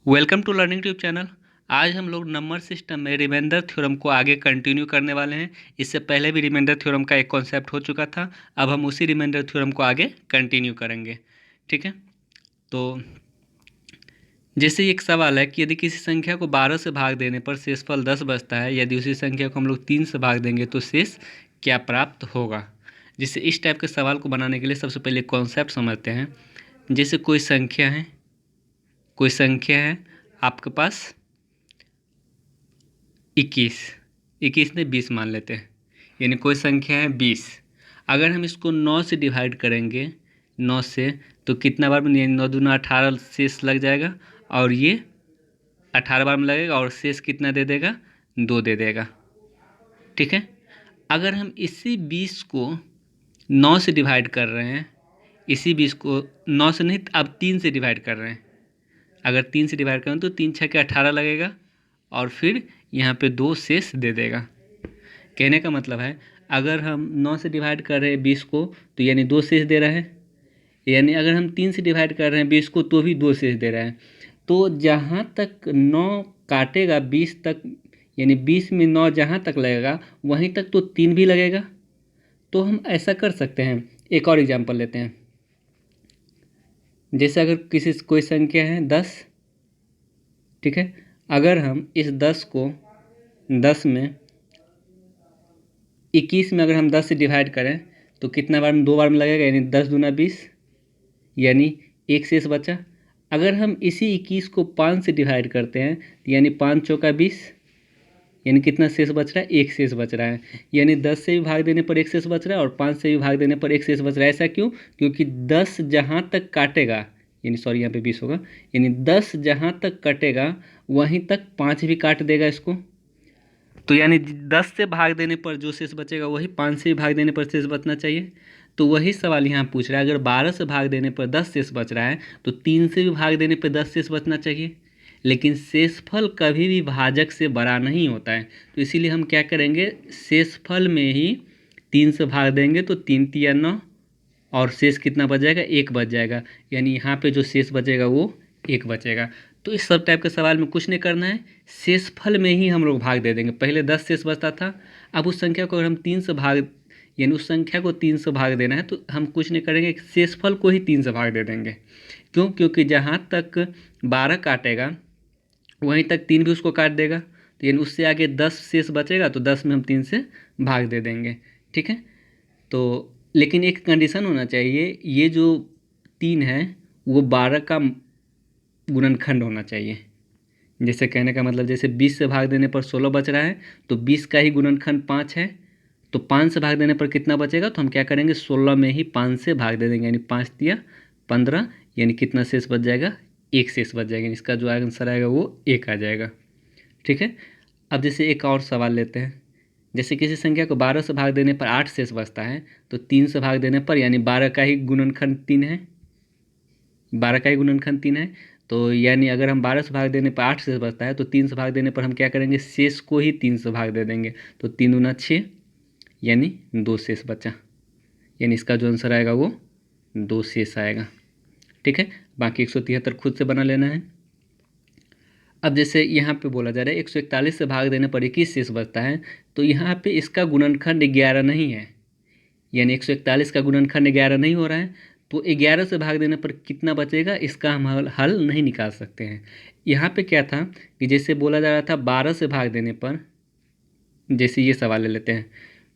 Welcome to learning tube channel. आज हम लोग नंबर सिस्टम में रिमाइंडर थ्योरम को आगे कंटिन्यू करने वाले हैं। इससे पहले भी रिमाइंडर थ्योरम का एक कॉन्सेप्ट हो चुका था। अब हम उसी रिमाइंडर थ्योरम को आगे कंटिन्यू करेंगे। ठीक है, तो जैसे एक सवाल है कि यदि किसी संख्या को 12 से भाग देने पर शेषफल 10 बचता है, यदि उसी संख्या को हम लोग 3 से भाग देंगे तो शेष क्या प्राप्त होगा। जिससे इस टाइप के सवाल को बनाने के लिए सबसे पहले कॉन्सेप्ट समझते हैं। जैसे कोई संख्या है आपके पास 21 ने 20 मान लेते हैं, यानी कोई संख्या है 20। अगर हम इसको 9 से डिवाइड करेंगे 9 से, तो कितना बार में, यानी 9 दूना 18 शेष लग जाएगा, और ये 18 बार में लगेगा और शेष कितना दे देगा, 2 दे देगा। ठीक है, अगर हम इसी 20 को 9 से डिवाइड कर रहे हैं, इसी 20 को 9 से नहीं, अब 3 से डिवाइड कर रहे हैं। अगर 3 से डिवाइड करें तो 3 छः के 18 लगेगा, और फिर यहाँ पे 2 शेष दे देगा। कहने का मतलब है, अगर हम 9 से डिवाइड कर रहे हैं 20 को, तो यानी 2 शेष दे रहा है। यानी अगर हम 3 से डिवाइड कर रहे हैं 20 को, तो भी 2 शेष दे रहा है। तो जहाँ तक 9 काटेगा 20 तक, यानी 20 में 9 जहाँ तक लगेगा वहीं तक तो 3 भी लगेगा। तो हम ऐसा कर सकते हैं, एक और एग्जाम्पल लेते हैं। जैसे अगर कोई संख्या है 10, ठीक है, अगर हम इस 10 को 10 में 21 में अगर हम 10 से डिवाइड करें तो कितना बार में, 2 बार में लगेगा, यानी 10 दूना 20, यानी एक शेष बचा। अगर हम इसी 21 को 5 से डिवाइड करते हैं, यानी 5 चौका 20, यानी कितना शेष बच रहा है, एक शेष बच रहा है। यानी 10 से भी भाग देने पर एक शेष बच रहा है, और 5 से भी भाग देने पर एक शेष बच रहा है। ऐसा क्यों? क्योंकि 10 जहाँ तक काटेगा, यानी सॉरी यहाँ पे 20 होगा, यानी 10 जहाँ तक कटेगा वहीं तक 5 भी काट देगा इसको। तो यानी 10 से भाग देने पर जो शेष बचेगा वही 5 से भी भाग देने पर शेष बचना चाहिए। तो वही सवाल यहाँ पूछ रहा है, अगर 12 से भाग देने पर 10 शेष बच रहा है तो 3 से भी भाग देने पर 10 शेष बचना चाहिए। लेकिन शेषफल कभी भी भाजक से बड़ा नहीं होता है, तो इसीलिए हम क्या करेंगे, शेषफल में ही 3 से भाग देंगे तो 3 तिया 9, और शेष कितना बच जाएगा, 1 बच जाएगा। यानी यहाँ पे जो शेष बचेगा वो 1 बचेगा। तो इस सब टाइप के सवाल में कुछ नहीं करना है, शेषफल में ही हम लोग भाग दे देंगे। पहले 10 शेष बचता था, अब उस संख्या को अगर हम 3 से भाग, यानी उस संख्या को 3 से भाग देना है, तो हम कुछ नहीं करेंगे, शेषफल को ही 3 से भाग दे देंगे। क्यों? क्योंकि जहाँ तक 12 काटेगा वहीं तक 3 भी उसको काट देगा, तो यानी उससे आगे 10 शेष बचेगा, तो 10 में हम 3 से भाग दे देंगे। ठीक है, तो लेकिन एक कंडीशन होना चाहिए, ये जो 3 है वो 12 का गुणनखंड होना चाहिए। जैसे कहने का मतलब, जैसे 20 से भाग देने पर 16 बच रहा है, तो 20 का ही गुणनखंड 5 है, तो 5 से भाग देने पर कितना बचेगा, तो हम क्या करेंगे, 16 में ही 5 से भाग दे देंगे, यानी 5 तिया 15, यानी कितना शेष बच जाएगा, 1 शेष बच जाएगा। इसका जो आंसर आएगा वो 1 आ जाएगा। ठीक है, अब जैसे एक और सवाल लेते हैं। जैसे किसी संख्या को 12 से भाग देने पर 8 शेष बचता है, तो 3 से भाग देने पर, यानी 12 का ही गुणनखंड 3 है, 12 का ही गुणनखंड 3 है, तो यानी अगर हम 12 से भाग देने पर 8 शेष बचता है, तो 3 से भाग देने पर हम क्या करेंगे, शेष को ही 3 से भाग दे देंगे, तो 3 दूना 6, यानी 2 शेष बचा। यानी इसका जो आंसर आएगा वो 2 शेष आएगा। ठीक है, बाकी 173 खुद से बना लेना है। अब जैसे यहाँ पे बोला जा रहा है 141 से भाग देने पर 21 शेष बचता है, तो यहाँ पे इसका गुणनखंड 11 नहीं है, यानी 141 का गुणनखंड 11 नहीं हो रहा है, तो 11 से भाग देने पर कितना बचेगा, इसका हम हल नहीं निकाल सकते हैं। यहाँ पे क्या था कि जैसे बोला जा रहा था 12 से भाग देने पर, जैसे ये सवाल ले लेते हैं,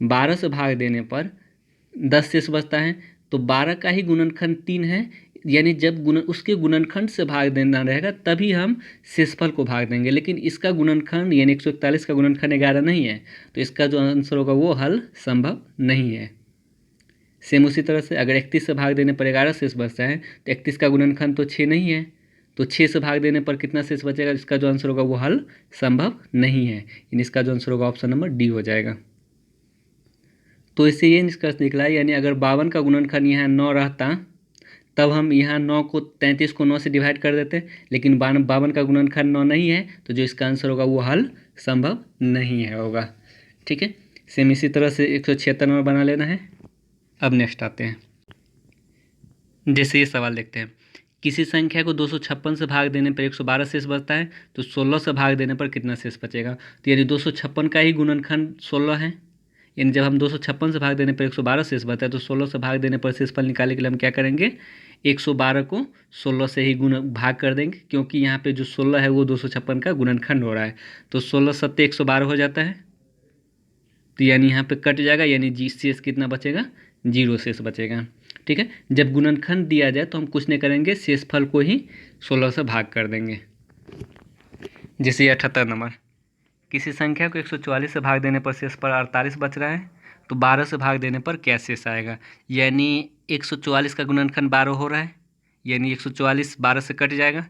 12 से भाग देने पर 10 शेष बचता है, तो 12 का ही गुणनखंड 3 है, यानी जब उसके गुणनखंड से भाग देना रहेगा तभी हम शेषफल को भाग देंगे। लेकिन इसका गुणनखंड यानी 141 का गुणनखंड 11 नहीं है, तो इसका जो आंसर होगा वो हल संभव नहीं है। सेम उसी तरह से अगर 31 से भाग देने पर 11 शेष बचता है, तो 31 का गुणनखंड तो 6 नहीं है, तो 6 से भाग देने पर कितना शेष बचेगा, इसका जो आंसर होगा वो हल संभव नहीं है। यानी इसका जो आंसर होगा ऑप्शन नंबर डी हो जाएगा। तो इससे ये निष्कर्ष निकला, यानी अगर 52 का गुणनखंड यहाँ 9 रहता, तब हम यहाँ 9 को 33 को 9 से डिवाइड कर देते, लेकिन 52 का गुणनखंड 9 नहीं है, तो जो इसका आंसर होगा वो हल संभव नहीं है होगा। ठीक है, सेम इसी तरह से 176 नंबर बना लेना है। अब नेक्स्ट आते हैं, जैसे ये सवाल देखते हैं, किसी संख्या को 256 से भाग देने पर 112 शेष बचता है, तो 16 से भाग देने पर कितना शेष बचेगा? तो यानी 256 का ही गुणनखंड 16 है। यानी जब हम 256 से भाग देने पर 112 शेष बचता है, तो 16 से भाग देने पर शेषफल निकालने के लिए हम क्या करेंगे? 112 को 16 से ही भाग कर देंगे, क्योंकि यहाँ पे जो 16 है वो 256 का गुणनखंड हो रहा है। तो 16 सत्ते 112 हो जाता है। तो यानी यहाँ पे कट जाएगा, यानी जी शेष कितना बचेगा? 0 शेष बचेगा। ठीक है, जब गुणनखंड दिया जाए तो हम कुछ नहीं करेंगे, शेषफल को ही 16 से भाग कर देंगे। जैसे 78 नंबर, किसी संख्या को 144 से भाग देने पर शेषफल 48 बच रहा है, तो 12 से भाग देने पर क्या शेष आएगा? यानी 144 का गुणनखंड 12 हो रहा है, यानी 144 12 से कट जाएगा,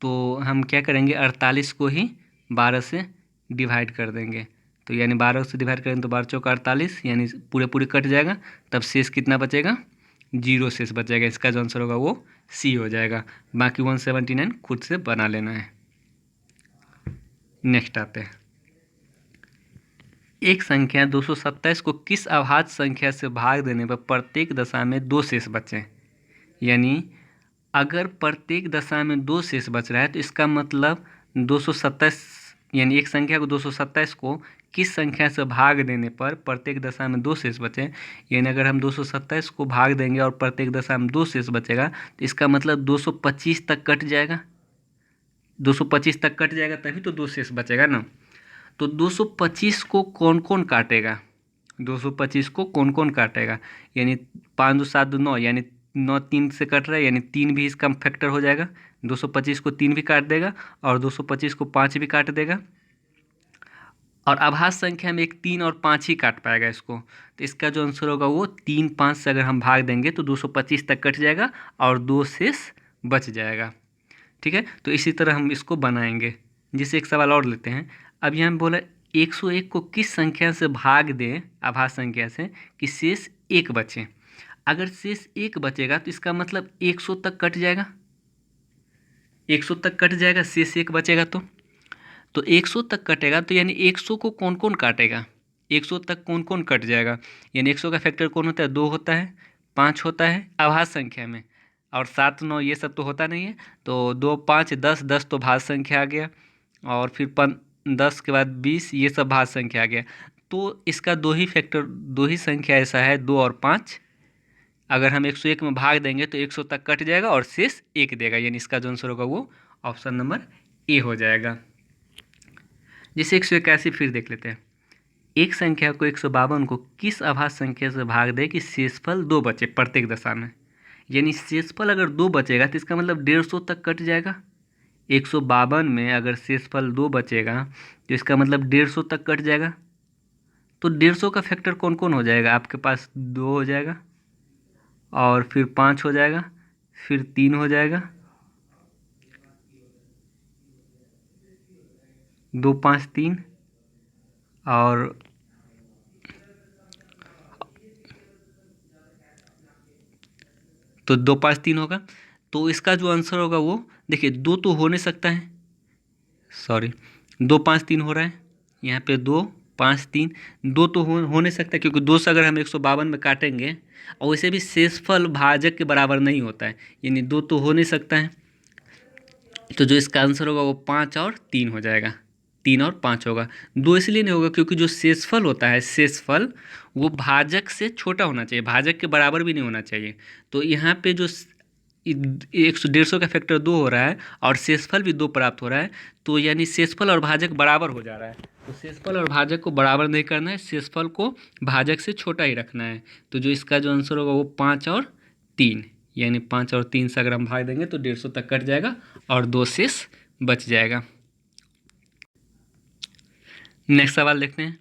तो हम क्या करेंगे? 48 को ही 12 से डिवाइड कर देंगे। तो यानी 12 से डिवाइड करेंगे तो 12 चौका 48, यानी पूरे कट जाएगा, तब शेष कितना बचेगा? 0 शेष बचेगा। इसका जो आंसर होगा वो सी हो जाएगा। बाकी 179 खुद से बना लेना है। नेक्स्ट आते हैं, एक संख्या 227 को किस अभाज्य संख्या से भाग देने पर प्रत्येक दशा में 2 शेष बचें? यानी अगर प्रत्येक दशा में 2 शेष बच रहा है, तो इसका मतलब 227, यानी एक संख्या को 227 को किस संख्या से भाग देने पर प्रत्येक दशा में 2 शेष बचे? यानी अगर हम 227 को भाग देंगे और प्रत्येक दशा में 2 शेष बचेगा, तो इसका मतलब 225 तक कट जाएगा। 225 तक कट जाएगा तभी तो 2 शेष बचेगा ना। तो 225 को कौन कौन काटेगा? 225 को कौन कौन काटेगा? यानी 5 2 7 2 9, यानी 9 3 से कट रहा है, यानी 3 भी इसका फैक्टर हो जाएगा। 225 को 3 भी काट देगा और 225 को 5 भी काट देगा। और अभाज्य संख्या में एक 3 और 5 ही काट पाएगा इसको। तो इसका जो आंसर होगा वो 3 5 से अगर हम भाग देंगे तो 225 तक कट जाएगा और 2 शेष बच जाएगा। ठीक है, तो इसी तरह हम इसको बनाएंगे। जिससे एक सवाल और लेते हैं। अब यहाँ बोला 101 को किस संख्या से भाग दें अभाज्य संख्या से कि शेष 1 बचे? अगर शेष 1 बचेगा तो इसका मतलब 100 तक कट जाएगा। 100 तक कट जाएगा, शेष 1 बचेगा तो 100 तक कटेगा, तो यानी 100 को कौन कौन काटेगा? 100 तक कौन कौन कट जाएगा? यानी 100 का फैक्टर कौन होता है? 2 होता है, 5 होता है अभाज्य संख्या में, और 7 9 ये सब तो होता नहीं है। तो 2 5 10, 10 तो भाज्य संख्या आ गया, और फिर 10 के बाद 20, ये सब भाज्य संख्या आ गया। तो इसका 2 ही फैक्टर, 2 ही संख्या ऐसा है, 2 और 5। अगर हम 101 में भाग देंगे तो 100 तक कट जाएगा और शेष 1 देगा, यानी इसका जो आंसर होगा वो ऑप्शन नंबर ए हो जाएगा। जैसे 181 फिर देख लेते हैं। एक संख्या को 152 को किस अभाज्य संख्या से भाग दे कि शेषफल 2 बचे प्रत्येक दशा में? यानी शेषफल अगर 2 बचेगा तो इसका मतलब 150 तक कट जाएगा। 152 में अगर शेषफल 2 बचेगा तो इसका मतलब 150 तक कट जाएगा। तो 150 का फैक्टर कौन कौन हो जाएगा? आपके पास 2 हो जाएगा, और फिर 5 हो जाएगा, फिर 3 हो जाएगा, 2 5 3, और तो 2 5 3 होगा। तो इसका जो आंसर होगा वो देखिए, 2 तो हो नहीं सकता है, सॉरी 2 5 3 हो रहा है यहाँ पे, 2 5 3, 2 तो हो नहीं सकता, क्योंकि 2 से अगर हम 152 में काटेंगे, और वैसे भी शेषफल भाजक के बराबर नहीं होता है, यानी 2 तो हो नहीं सकता है। तो जो इसका आंसर होगा वो 5 और 3 हो जाएगा, 3 और 5 होगा। 2 इसलिए नहीं होगा क्योंकि जो शेषफल होता है, शेषफल वो भाजक से छोटा होना चाहिए, भाजक के बराबर भी नहीं होना चाहिए। तो यहाँ पे जो 150 का फैक्टर 2 हो रहा है और शेषफल भी 2 प्राप्त हो रहा है, तो यानी शेषफल और भाजक बराबर हो जा रहा है। तो शेषफल और भाजक को बराबर नहीं करना है, शेषफल को भाजक से छोटा ही रखना है। तो जो इसका जो आंसर होगा वो 5 और 3, यानी 5 और 3 से अगर हम भाग देंगे तो 150 तक कट जाएगा और 2 शेष बच जाएगा। नेक्स्ट सवाल देखते हैं।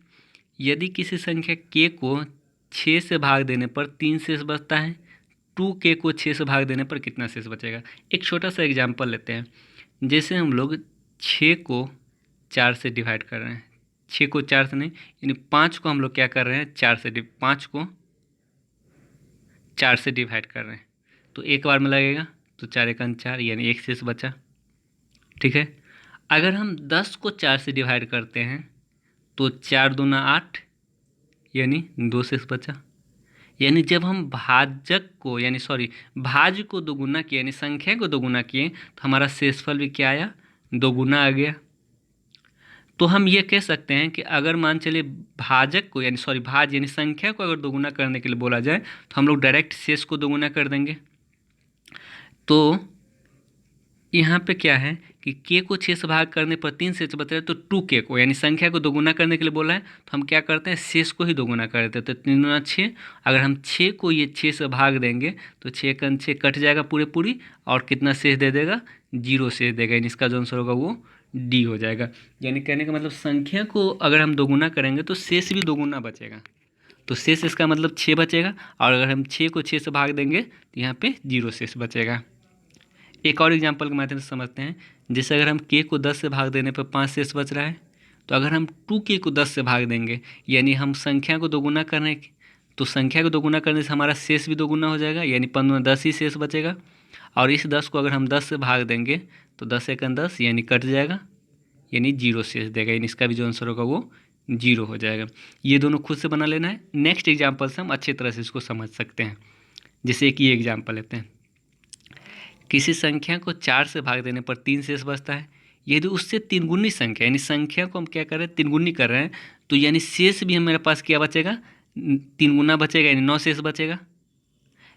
यदि किसी संख्या k को 6 से भाग देने पर 3 शेष बचता है, 2k को 6 से भाग देने पर कितना शेष बचेगा? एक छोटा सा एग्जाम्पल लेते हैं। जैसे हम लोग 6 को 4 से डिवाइड कर रहे हैं, 6 को 4 से नहीं, यानी 5 को हम लोग क्या कर रहे हैं? 5 को 4 से डिवाइड कर रहे हैं, तो एक बार में लगेगा, तो 4 एकम 4, यानी 1 शेष बचा। ठीक है, अगर हम 10 को 4 से डिवाइड करते हैं तो 4 दूना 8, यानी 2 शेष बचा। यानी जब हम भाजक को भाज्य को दोगुना किए यानी संख्या को दोगुना किए तो हमारा शेषफल भी क्या आया, दोगुना आ गया। तो हम ये कह सकते हैं कि अगर मान चलिए भाजक को भाज्य यानी संख्या को अगर दोगुना करने के लिए बोला जाए तो हम लोग डायरेक्ट शेष को दोगुना कर देंगे। तो यहाँ पे क्या है कि के को 6 से भाग करने पर 3 शेष बच रहा है, तो 2k को यानी संख्या को दोगुना करने के लिए बोला है तो हम क्या करते हैं, शेष को ही दोगुना कर देते हैं। तो 3 गुना 6, अगर हम 6 को ये 6 से भाग देंगे तो 6 कन 6 कट जाएगा पूरी, और कितना शेष दे देगा, 0 शेष देगा। यानी इसका जो आंसर होगा वो डी हो जाएगा। यानी कहने का मतलब संख्या को अगर हम दोगुना करेंगे तो शेष भी दोगुना बचेगा। तो शेष इसका मतलब 6 बचेगा, और अगर हम 6 को 6 से भाग देंगे तो यहाँ पे 0 शेष बचेगा। एक और एग्जांपल के माध्यम से समझते हैं। जैसे अगर हम k को 10 से भाग देने पर 5 शेष बच रहा है, तो अगर हम 2k को 10 से भाग देंगे यानी हम संख्या को दोगुना करने, तो संख्या को दोगुना करने से हमारा शेष भी दोगुना हो जाएगा, यानी 15 10 ही शेष बचेगा। और इस 10 को अगर हम 10 से भाग देंगे तो 10 एकन 10 यानी कट जाएगा, यानी 0 शेष देगा। यानी इसका भी जो आंसर होगा वो 0 हो जाएगा। ये दोनों खुद से बना लेना है। नेक्स्ट एग्जाम्पल से हम अच्छी तरह से इसको समझ सकते हैं। जैसे एक ये एग्जाम्पल लेते हैं। किसी संख्या को 4 से भाग देने पर 3 शेष बचता है। यदि उससे 3 गुनी संख्या, यानी संख्या को हम क्या कर रहे हैं, 3 गुनी कर रहे हैं, तो यानी शेष भी हमारे पास क्या बचेगा, 3 गुना बचेगा, यानी 9 शेष बचेगा।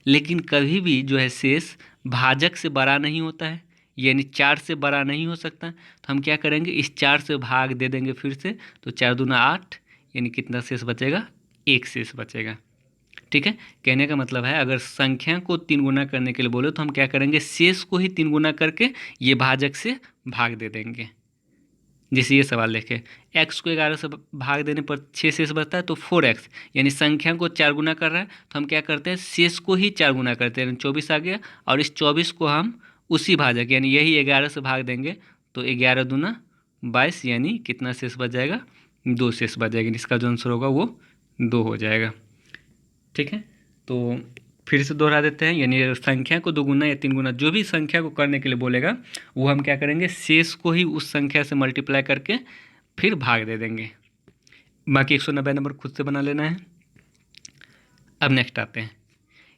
लेकिन कभी भी जो है शेष भाजक से बड़ा नहीं होता है, यानी 4 से बड़ा नहीं हो सकता। तो हम क्या करेंगे, इस 4 से भाग दे देंगे फिर से, तो 4 दूना 8, यानी कितना शेष बचेगा, 1 शेष बचेगा। ठीक है, कहने का मतलब है अगर संख्या को 3 गुना करने के लिए बोले तो हम क्या करेंगे, शेष को ही 3 गुना करके ये भाजक से भाग दे देंगे। जैसे ये सवाल देखें, x को 11 से भाग देने पर 6 शेष बचता है, तो 4x, यानी संख्या को 4 गुना कर रहा है तो हम क्या करते हैं, शेष को ही 4 गुना करते हैं, यानी 24 आ गया। और इस 24 को हम उसी भाजक यानी यही 11 से भाग देंगे, तो 11 दूना 22, यानी कितना शेष बच जाएगा, 2 शेष बच जाएगा। इसका जो आंसर होगा वो 2 हो जाएगा। ठीक है, तो फिर से दोहरा देते हैं। यानी संख्या को 2 गुना या 3 गुना जो भी संख्या को करने के लिए बोलेगा वो हम क्या करेंगे, शेष को ही उस संख्या से मल्टीप्लाई करके फिर भाग दे देंगे। बाकी 190 नंबर खुद से बना लेना है। अब नेक्स्ट आते हैं।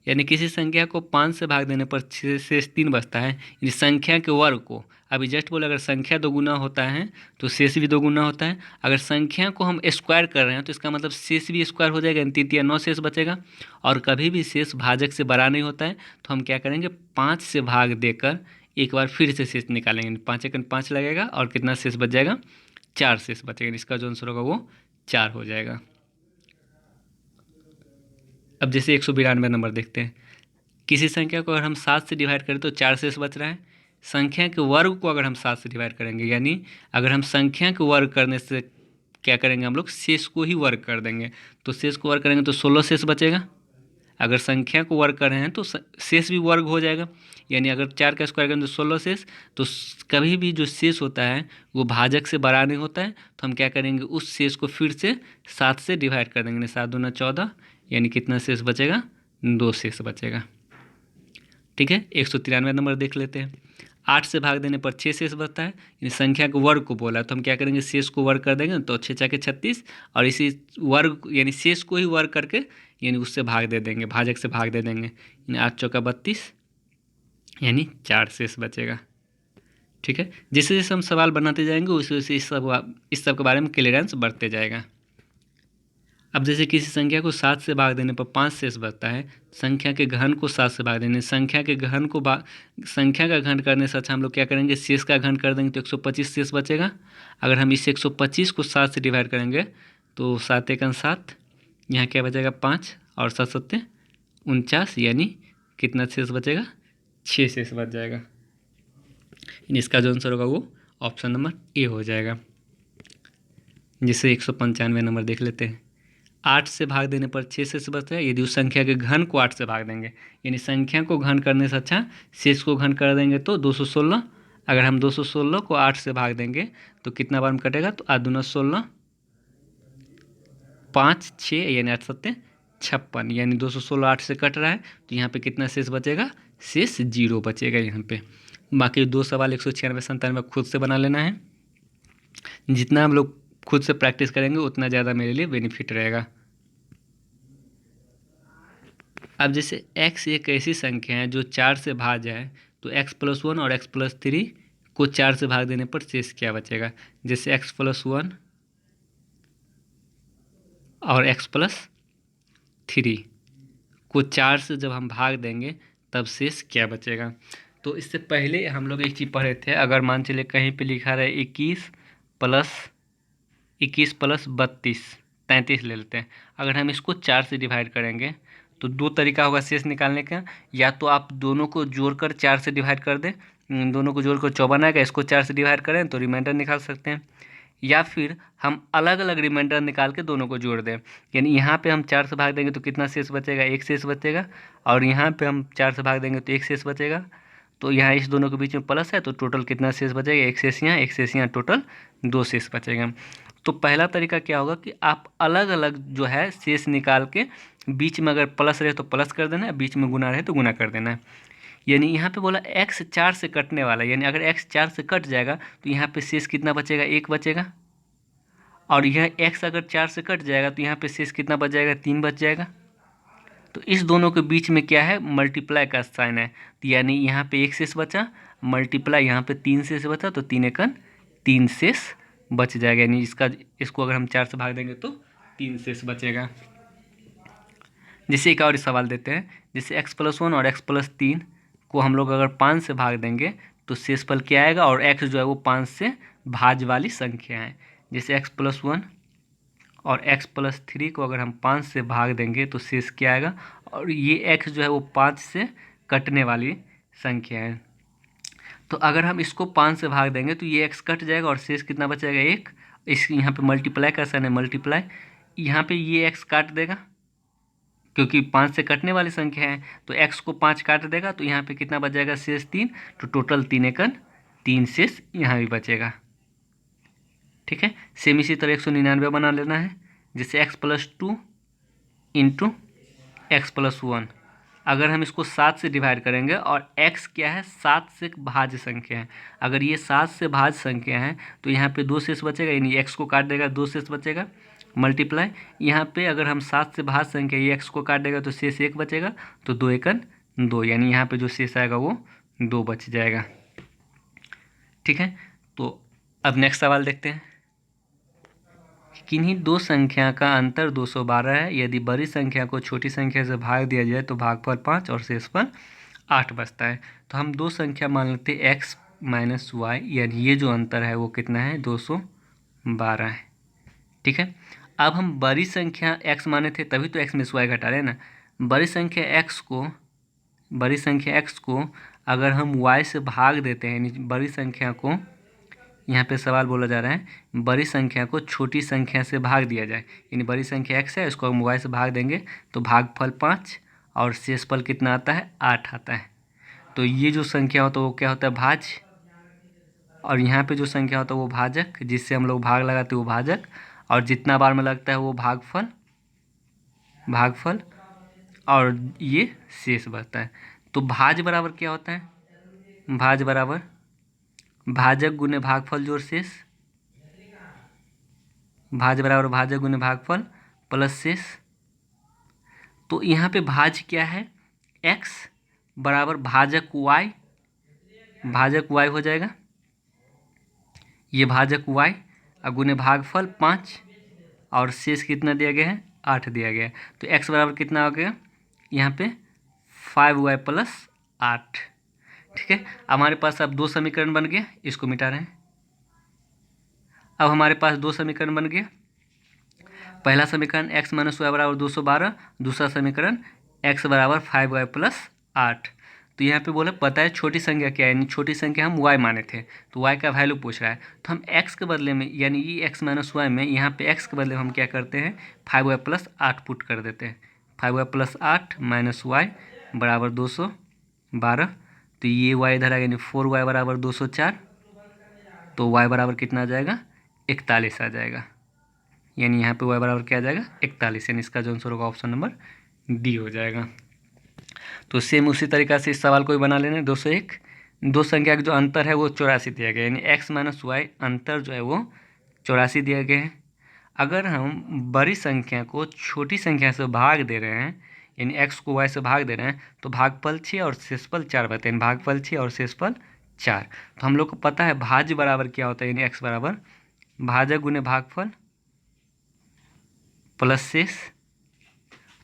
यानी किसी संख्या को 5 से भाग देने पर शेष 3 बचता है। यानी संख्या के वर्ग को, अभी जस्ट बोले अगर संख्या 2 गुना होता है तो शेष भी 2 गुना होता है। अगर संख्या को हम स्क्वायर कर रहे हैं तो इसका मतलब शेष भी स्क्वायर हो जाएगा, यानी 3 या 9 शेष बचेगा। और कभी भी शेष भाजक से बड़ा नहीं होता है, तो हम क्या करेंगे, 5 से भाग देकर एक बार फिर से शेष निकालेंगे। 5 एकन 5 लगेगा और कितना शेष बच जाएगा, 4 शेष बचेगा। इसका जो आंसर होगा वो 4 हो जाएगा। अब जैसे 192 नंबर देखते हैं। किसी संख्या को अगर हम 7 से डिवाइड करें तो 4 शेष बच रहा है। संख्या के वर्ग को अगर हम 7 से डिवाइड करेंगे, यानी अगर हम संख्या के वर्ग करने से क्या करेंगे, हम लोग शेष को ही वर्ग कर देंगे। तो शेष को वर्ग करेंगे तो 16 शेष बचेगा। अगर संख्या को वर्ग कर रहे हैं तो शेष भी वर्ग हो जाएगा, यानी अगर 4 का स्क्वायर करें तो 16 शेष। तो कभी भी जो शेष होता है वो भाजक से बड़ा नहीं होता है, तो हम क्या करेंगे, उस शेष को फिर से 7 से डिवाइड कर देंगे। 7 दूना 14, यानी कितना शेष बचेगा, 2 शेष बचेगा। ठीक है, 193 नंबर देख लेते हैं। 8 से भाग देने पर 6 शेष बचता है। यानी संख्या को वर्ग को बोला तो हम क्या करेंगे, शेष को वर्ग कर देंगे, तो 6 चाके 36, और इसी वर्ग यानी शेष को ही वर्ग करके यानी उससे भाग दे देंगे, भाजक से भाग दे देंगे। यानी 8 चौका 32, यानी 4 शेष बचेगा। ठीक है, जैसे जैसे हम सवाल बनाते जाएंगे उसी वैसे इस सब के बारे में क्लियरेंस बढ़ते जाएगा। अब जैसे किसी संख्या को 7 से भाग देने पर 5 शेष बचता है। संख्या के घन को 7 से भाग देने, संख्या के घन को संख्या का घन करने से अच्छा हम लोग क्या करेंगे, शेष का घन कर देंगे तो 125 शेष बचेगा। अगर हम इस 125 को 7 से डिवाइड करेंगे तो 7 एकन 7, यहाँ क्या बचेगा 5, और 7 सत्ते 49, यानी कितना शेष बचेगा, 6 शेष बच जाएगा। इसका जो आंसर होगा वो ऑप्शन नंबर ए हो जाएगा। जिससे 195 नंबर देख लेते हैं। 8 से भाग देने पर 6 शेष बचता है। यदि उस संख्या के घन को 8 से भाग देंगे, यानी संख्या को घन करने से अच्छा शेष को घन कर देंगे तो 216। अगर हम 216 को 8 से भाग देंगे तो कितना बार में कटेगा, तो 8 दूना 16, 5 6, यानी 8 सत्ते 56, यानी 216 8 से कट रहा है, तो यहाँ पे कितना शेष बचेगा, शेष 0 बचेगा यहाँ पे। बाकी 2 सवाल 196 97 खुद से बना लेना है। जितना हम लोग खुद से प्रैक्टिस करेंगे उतना ज़्यादा मेरे लिए बेनिफिट रहेगा। अब जैसे x एक ऐसी संख्या है जो 4 से भाज्य है, तो x+1 और x+3 को 4 से भाग देने पर शेष क्या बचेगा। जैसे x+1 और x+3 को 4 से जब हम भाग देंगे तब शेष क्या बचेगा। तो इससे पहले हम लोग एक चीज़ पढ़े थे, अगर मान चलिए कहीं पे लिखा रहे 21 + 33 ले लेते हैं। अगर हम इसको 4 से डिवाइड करेंगे तो दो तरीका होगा शेष निकालने का। या तो आप दोनों को जोड़कर 4 से डिवाइड कर दें, दोनों को जोड़कर 54 आएगा, इसको 4 से डिवाइड करें तो रिमाइंडर निकाल सकते हैं। या फिर हम अलग अलग रिमाइंडर निकाल के दोनों को जोड़ दें, यानी यहाँ पे हम 4 से भाग देंगे तो कितना शेष बचेगा, 1 शेष बचेगा, और यहाँ पे हम 4 से भाग देंगे तो 1 शेष बचेगा। तो यहाँ इस दोनों के बीच में प्लस है तो टोटल कितना शेष बचेगा, 1 शेष यहाँ, 1 शेष यहाँ, टोटल 2 शेष बचेगा। तो पहला तरीका क्या होगा कि आप अलग अलग जो है शेष निकाल के बीच में अगर प्लस रहे तो प्लस कर देना है, बीच में गुना रहे तो गुना कर देना है। यानी यहाँ पे बोला x 4 से कटने वाला, यानी अगर x 4 से कट जाएगा तो यहाँ पे शेष कितना बचेगा, 1 बचेगा। और यह x अगर 4 से कट जाएगा तो यहाँ पे शेष कितना बच जाएगा, 3 बच जाएगा। तो इस दोनों के बीच में क्या है, मल्टीप्लाई का साइन है, तो यानी यहाँ पे 1 शेष बचा, मल्टीप्लाई यहाँ पे 3 शेष बचा, तो 3 एकन 3 शेष बच जाएगा। यानी इसको अगर हम 4 से भाग देंगे तो 3 शेष बचेगा। जैसे एक और सवाल देते हैं, जैसे x+1 और x+3 को हम लोग अगर 5 से भाग देंगे तो शेषफल क्या आएगा, और x जो है वो 5 से भाज्य वाली संख्या है। जैसे x+1 और x+3 को अगर हम 5 से भाग देंगे तो शेष क्या आएगा, और ये x जो है वो 5 से कटने वाली संख्या है। तो अगर हम इसको 5 से भाग देंगे तो ये x कट जाएगा और शेष कितना बचेगा, 1। इस यहाँ पे मल्टीप्लाई का साइन है, मल्टीप्लाई, यहाँ पे ये x काट देगा क्योंकि 5 से कटने वाली संख्या है, तो x को 5 काट देगा, तो यहाँ पे कितना बच जाएगा, शेष 3। तो टोटल 3 एकन 3 शेष यहाँ भी बचेगा। ठीक है, सेम इसी तरह 199 बना लेना है। जैसे x+2 इंटू x+1, अगर हम इसको 7 से डिवाइड करेंगे और x क्या है, 7 से भाज्य संख्या है, अगर ये 7 से भाज्य संख्या है तो यहाँ पे 2 शेष बचेगा, यानी x को काट देगा, 2 शेष बचेगा। मल्टीप्लाई, यहाँ पे अगर हम 7 से भाज्य संख्या ये x को काट देगा तो शेष 1 बचेगा, तो 2 एकन 2, यानी यहाँ पे जो शेष आएगा वो 2 बच जाएगा। ठीक है, तो अब नेक्स्ट सवाल देखते हैं। किन्हीं दो संख्या का अंतर 212 है, यदि बड़ी संख्या को छोटी संख्या से भाग दिया जाए तो भागफल 5 और शेषफल 8 बचता है। तो हम दो संख्या मान लेते हैं x - y, यानी ये जो अंतर है वो कितना है, 212 है। ठीक है, अब हम बड़ी संख्या x माने थे तभी तो x में से y घटा रहे हैं ना। बड़ी संख्या x को अगर हम y से भाग देते हैं, यानी बड़ी संख्या को, यहाँ पे सवाल बोला जा रहा है, बड़ी संख्या को छोटी संख्या से भाग दिया जाए, यानी बड़ी संख्या x है, इसको हम y से भाग देंगे तो भागफल 5 और शेषफल कितना आता है, 8 आता है। तो ये जो संख्या होता है वो क्या होता है, भाज्य, और यहाँ पे जो संख्या होता है वो भाजक, जिससे हम लोग भाग लगाते हैं वो भाजक, और जितना बार में लगता है वो भागफल, और ये शेष बचता है। तो भाज्य बराबर क्या होता है, भाज्य बराबर भाजक गुने भागफल जोड़ शेष, भाज्य बराबर भाजक गुने भागफल प्लस शेष। तो यहाँ पे भाज्य क्या है, x बराबर भाजक y हो जाएगा, ये भाजक y और गुने भागफल 5 और शेष कितना दिया गया है, 8 दिया गया है। तो x बराबर कितना हो गया, यहाँ पे 5y + 8। ठीक है, हमारे पास अब 2 समीकरण बन गए, इसको मिटा रहे हैं। अब हमारे पास 2 समीकरण बन गए। पहला समीकरण x - y बराबर 212, दूसरा समीकरण x बराबर 5y + 8। तो यहाँ पे बोले पता है छोटी संख्या क्या है, यानी छोटी संख्या हम y माने थे, तो y का वैल्यू पूछ रहा है। तो हम x के बदले में, यानी ये x - y में, यहाँ पे x के बदले में हम क्या करते हैं, 5y + 8 पुट कर देते हैं। 5y + 8 - y बराबर 212। तो ये y इधर आएगा, यानी 4y बराबर 204। तो y बराबर कितना आ जाएगा, 41 आ जाएगा, यानी यहाँ पे y बराबर क्या आ जाएगा, 41, यानी इसका जो आंसर होगा ऑप्शन नंबर डी हो जाएगा। तो सेम उसी तरीक़ा से इस सवाल को भी बना लेना। 201, दो संख्या का जो अंतर है वो 84 दिया गया, यानी x - y अंतर जो है वो 84 दिया गया है। अगर हम बड़ी संख्या को छोटी संख्या से भाग दे रहे हैं, यानी x को y से भाग दे रहे हैं तो भागफल 6 और शेषफल 4 बताए, यानी भागफल 6 और शेषफल 4। तो हम लोग को पता है भाज्य बराबर क्या होता है, यानी x बराबर भाजक गुने भागफल प्लस शेष।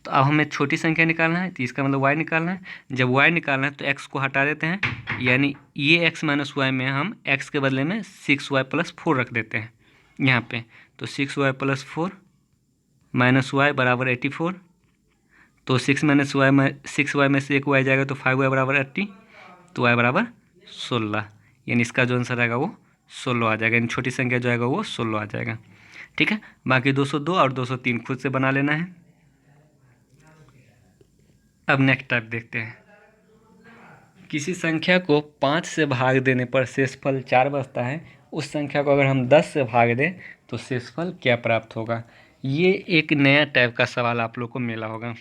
तो अब हमें छोटी संख्या निकालना है, तो इसका मतलब y निकालना है। जब y निकालना है तो x को हटा देते हैं, यानी ये x माइनस वाई में हम x के बदले में 6y प्लस 4 रख देते हैं यहाँ पे। तो 6y प्लस 4 माइनस वाई बराबर 84। तो 6 माइनस वाई में 6y में से एक y जाएगा तो 5y बराबर 80, तो y बराबर 16, यानी इसका जो आंसर आएगा वो 16 आ जाएगा, यानी छोटी संख्या जो आएगा वो 16 आ जाएगा। ठीक है, बाकी 202 और 203 खुद से बना लेना है। अब नेक्स्ट टाइप देखते हैं। किसी संख्या को 5 से भाग देने पर शेषफल 4 बचता है, उस संख्या को अगर हम 10 से भाग दें तो शेषफल क्या प्राप्त होगा। ये एक नया टाइप का सवाल आप लोग को मिला होगा।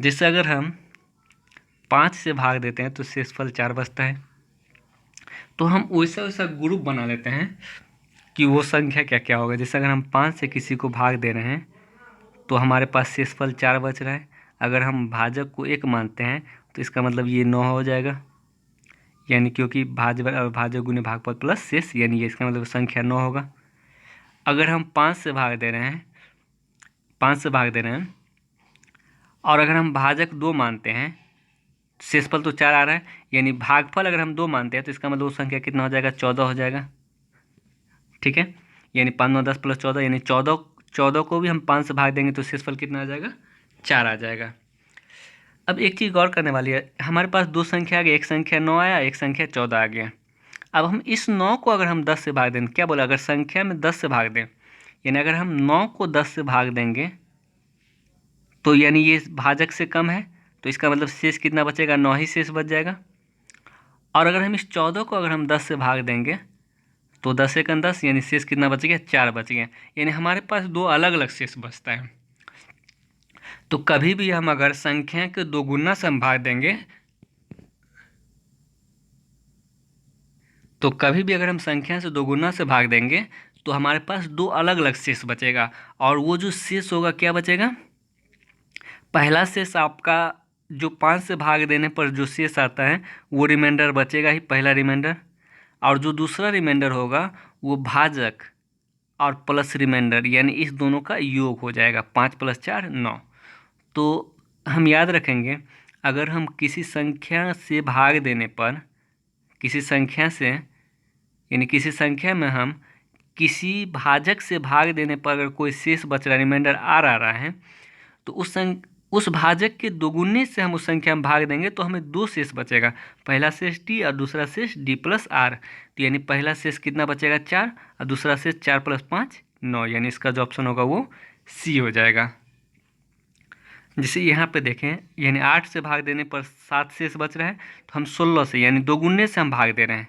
जैसे अगर हम 5 से भाग देते हैं तो शेषफल 4 बचता है, तो हम वैसा वैसा ग्रुप बना लेते हैं कि वो संख्या क्या क्या होगा। जैसे अगर हम 5 से किसी को भाग दे रहे हैं तो हमारे पास शेषफल 4 बच रहा है। अगर हम भाजक को 1 मानते हैं तो इसका मतलब ये 9 हो जाएगा, यानी क्योंकि भाजक गुने भागफल प्लस शेष, यानी ये इसका मतलब संख्या 9 होगा। अगर हम 5 से भाग दे रहे हैं और अगर हम भाजक 2 मानते हैं, शेषफल तो 4 आ रहा है, यानी भागफल अगर हम 2 मानते हैं तो इसका मतलब वो संख्या कितना हो जाएगा, 14 हो जाएगा। ठीक है, यानी 5 9 10 प्लस 14, यानी 14 को भी हम 5 से भाग देंगे तो शेषफल कितना आ जाएगा, 4 आ जाएगा। अब एक चीज़ गौर करने वाली है, हमारे पास दो संख्या आ गई, एक संख्या 9 आया, एक संख्या 14 आ गया। अब हम इस 9 को अगर हम 10 से भाग दें, क्या बोला, अगर संख्या में 10 से भाग दें, यानी अगर हम 9 को 10 से भाग देंगे तो यानी ये भाजक से कम है, तो इसका मतलब शेष कितना बचेगा, 9 ही शेष बच जाएगा। और अगर हम इस 14 को अगर हम 10 से भाग देंगे तो 10 एक 10, यानी शेष कितना बच गया, 4 बच गया, यानी हमारे पास दो अलग अलग शेष बचता है। तो कभी भी हम अगर संख्या के दोगुना से हम भाग देंगे तो कभी भी अगर हम संख्या से दोगुना से भाग देंगे तो हमारे पास दो अलग अलग शेष बचेगा, और वो जो शेष होगा क्या बचेगा, पहला शेष आपका जो 5 से भाग देने पर जो शेष आता है वो रिमाइंडर बचेगा ही, पहला रिमाइंडर। और जो दूसरा रिमाइंडर होगा वो भाजक और प्लस रिमाइंडर, यानी इस दोनों का योग हो जाएगा, 5 + 4 9। तो हम याद रखेंगे, अगर हम किसी संख्या से भाग देने पर, किसी संख्या से यानी किसी संख्या में हम किसी भाजक से भाग देने पर अगर कोई शेष बच रहा, रिमाइंडर आ रहा है, तो उस भाजक के दोगुने से हम उस संख्या में भाग देंगे तो हमें दो शेष बचेगा, पहला शेष डी और दूसरा शेष डी प्लस आर। तो यानी पहला शेष कितना बचेगा, 4, और दूसरा शेष 4 + 5 9, यानी इसका जो ऑप्शन होगा वो सी हो जाएगा। जैसे यहाँ पे देखें, यानी 8 से भाग देने पर 7 शेष बच रहा है, तो हम 16 से यानी दोगुने से हम भाग दे रहे हैं,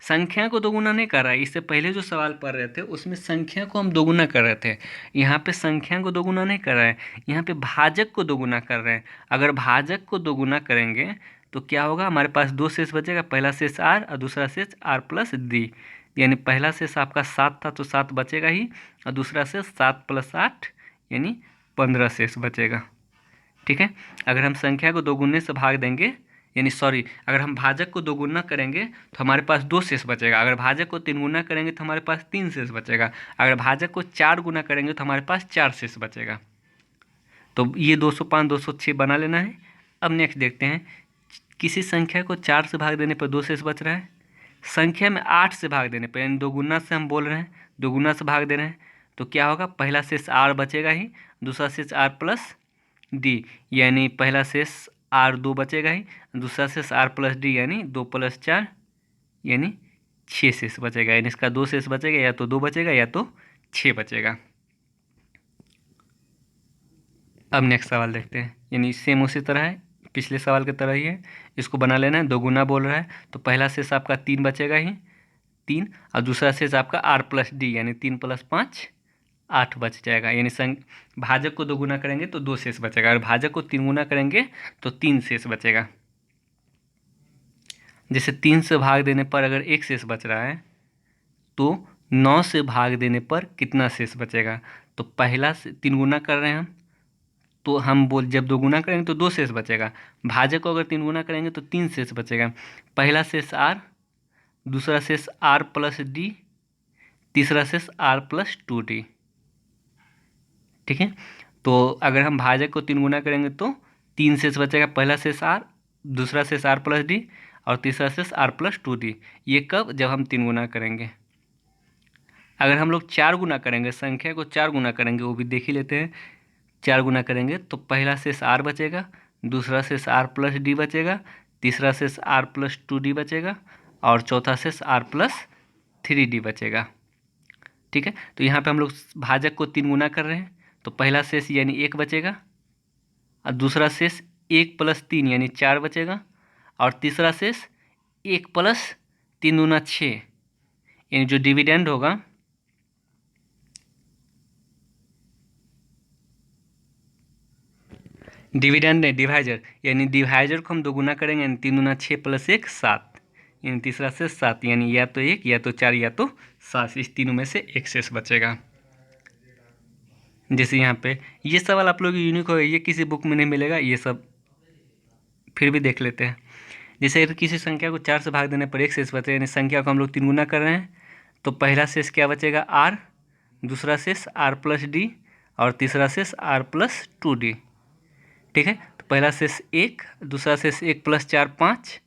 संख्या को दोगुना नहीं कर रहा है। इससे पहले जो सवाल पढ़ रहे थे उसमें संख्या को हम दोगुना कर रहे थे, यहाँ पे संख्या को दोगुना नहीं कर रहे हैं, यहाँ पे भाजक को दोगुना कर रहे हैं। अगर भाजक को दोगुना करेंगे तो क्या होगा, हमारे पास दो शेष बचेगा, पहला शेष आर और दूसरा शेष आर प्लस डी, यानी पहला शेष आपका 7 था तो 7 बचेगा ही, और दूसरा शेष 7 + 8 यानी 15 शेष बचेगा। ठीक है, अगर हम संख्या को दोगुने से भाग देंगे, यानी अगर हम भाजक को दोगुना करेंगे तो हमारे पास दो शेष बचेगा, अगर भाजक को 3 गुना करेंगे तो हमारे पास 3 शेष बचेगा, अगर भाजक को 4 गुना करेंगे तो हमारे पास 4 शेष बचेगा। तो ये 205 206 बना लेना है। अब नेक्स्ट देखते हैं, किसी संख्या को 4 से भाग देने पर दो शेष बच रहा है, संख्या में 8 से भाग देने पर, यानी दोगुना से हम बोल रहे हैं, दोगुना से भाग दे रहे हैं, तो क्या होगा, पहला शेष आर बचेगा ही, दूसरा शेष आर प्लस डी, यानी पहला शेष आर 2 बचेगा ही, दूसरा शेष आर प्लस डी, यानी 2 + 4 यानी 6 शेष बचेगा, यानी इसका 2 शेष बचेगा, या तो 2 बचेगा या तो 6 बचेगा। अब नेक्स्ट सवाल देखते हैं, यानी सेम उसी तरह है, पिछले सवाल की तरह ही है, इसको बना लेना है। दोगुना बोल रहा है तो पहला शेष आपका 3 बचेगा ही, 3, और दूसरा शेष आपका आर प्लस डी, यानी 3 + 5 8 बच जाएगा, यानी भाजक को दोगुना करेंगे तो 2 शेष बचेगा, और भाजक को 3 गुना करेंगे तो 3 शेष बचेगा। जैसे 3 से भाग देने पर अगर 1 शेष बच रहा है तो 9 से भाग देने पर कितना शेष बचेगा, तो पहला से 3 गुना कर रहे हैं हम, तो हम बोल जब 2 गुना करेंगे तो 2 शेष बचेगा। भाजक को अगर 3 गुना करेंगे तो 3 शेष बचेगा। पहला शेष r, दूसरा शेष r प्लस डी, तीसरा शेष r प्लस 2d। ठीक है, तो अगर हम भाजक को 3 गुना करेंगे तो 3 शेष बचेगा। पहला शेष r, दूसरा शेष r प्लस डी और तीसरा शेष r प्लस 2d। ये कब? जब हम 3 गुना करेंगे। अगर हम लोग 4 गुना करेंगे, संख्या को 4 गुना करेंगे, वो भी देख ही लेते हैं। 4 गुना करेंगे तो पहला शेष r बचेगा, दूसरा शेष r प्लस डी बचेगा, तीसरा शेष r प्लस 2d बचेगा और चौथा शेष r प्लस 3d बचेगा। ठीक है, तो यहाँ पे हम लोग भाजक को 3 गुना कर रहे हैं तो पहला शेष यानी 1 बचेगा और दूसरा शेष 1 प्लस 3 यानी 4 बचेगा और तीसरा शेष 1 प्लस 3 दूना 6 यानी जो डिविडेंड होगा डिविडेंड नहीं डिवाइजर, यानी डिवाइजर को हम 2 गुना करेंगे यानी 3 दूना 6 प्लस 1 7 यानी तीसरा शेष 7 यानी या तो 1 या तो 4 या तो 7, इस तीनों में से एक शेष बचेगा। जैसे यहाँ पे ये सवाल आप लोग यूनिक होगा, ये किसी बुक में नहीं मिलेगा, ये सब फिर भी देख लेते हैं। जैसे किसी संख्या को 4 से भाग देने पर एक शेष बचेगा, यानी संख्या को हम लोग 3 गुना कर रहे हैं तो पहला शेष क्या बचेगा r, दूसरा शेष r प्लस डी और तीसरा शेष r प्लस 2d। ठीक है, तो पहला शेष 1, दूसरा शेष 1 प्लस 4 5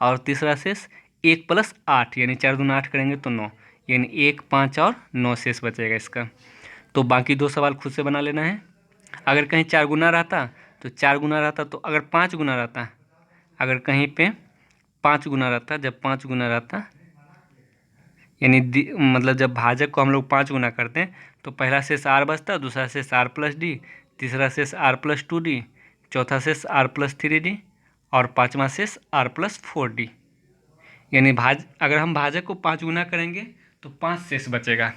और तीसरा शेष 1 प्लस 8 यानी 4 दूना 8 करेंगे तो 9 यानी 1 5 और 9 शेष बचेगा इसका। तो बाकी 2 सवाल खुद से बना लेना है। अगर कहीं 4 गुना रहता तो 4 गुना रहता, तो अगर 5 गुना रहता, अगर कहीं पे 5 गुना रहता, जब 5 गुना रहता यानी मतलब जब भाजक को हम लोग 5 गुना करते हैं तो पहला शेष r बचता, दूसरा शेष r प्लस डी, तीसरा शेष r प्लस 2d, चौथा शेष r प्लस 3d और पाँचवा शेष r प्लस 4d। यानी अगर हम भाजक को 5 गुना करेंगे तो 5 शेष बचेगा।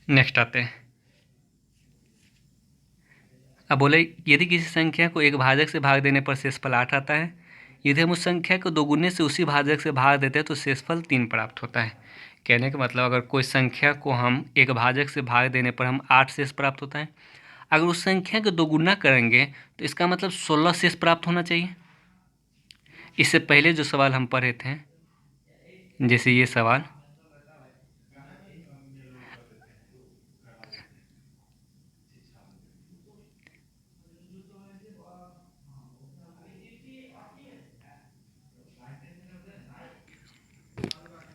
नेक्स्ट आते हैं। अब बोले यदि किसी संख्या को एक भाजक से भाग देने पर शेषफल 8 आता है, यदि हम उस संख्या को 2 गुने से उसी भाजक से भाग देते हैं तो शेषफल 3 प्राप्त होता है। कहने का मतलब अगर कोई संख्या को हम एक भाजक से भाग देने पर हम 8 शेष प्राप्त होता है, अगर उस संख्या को 2 गुना करेंगे तो इसका मतलब 16 शेष प्राप्त होना चाहिए। इससे पहले जो सवाल हम पढ़े थे, जैसे ये सवाल,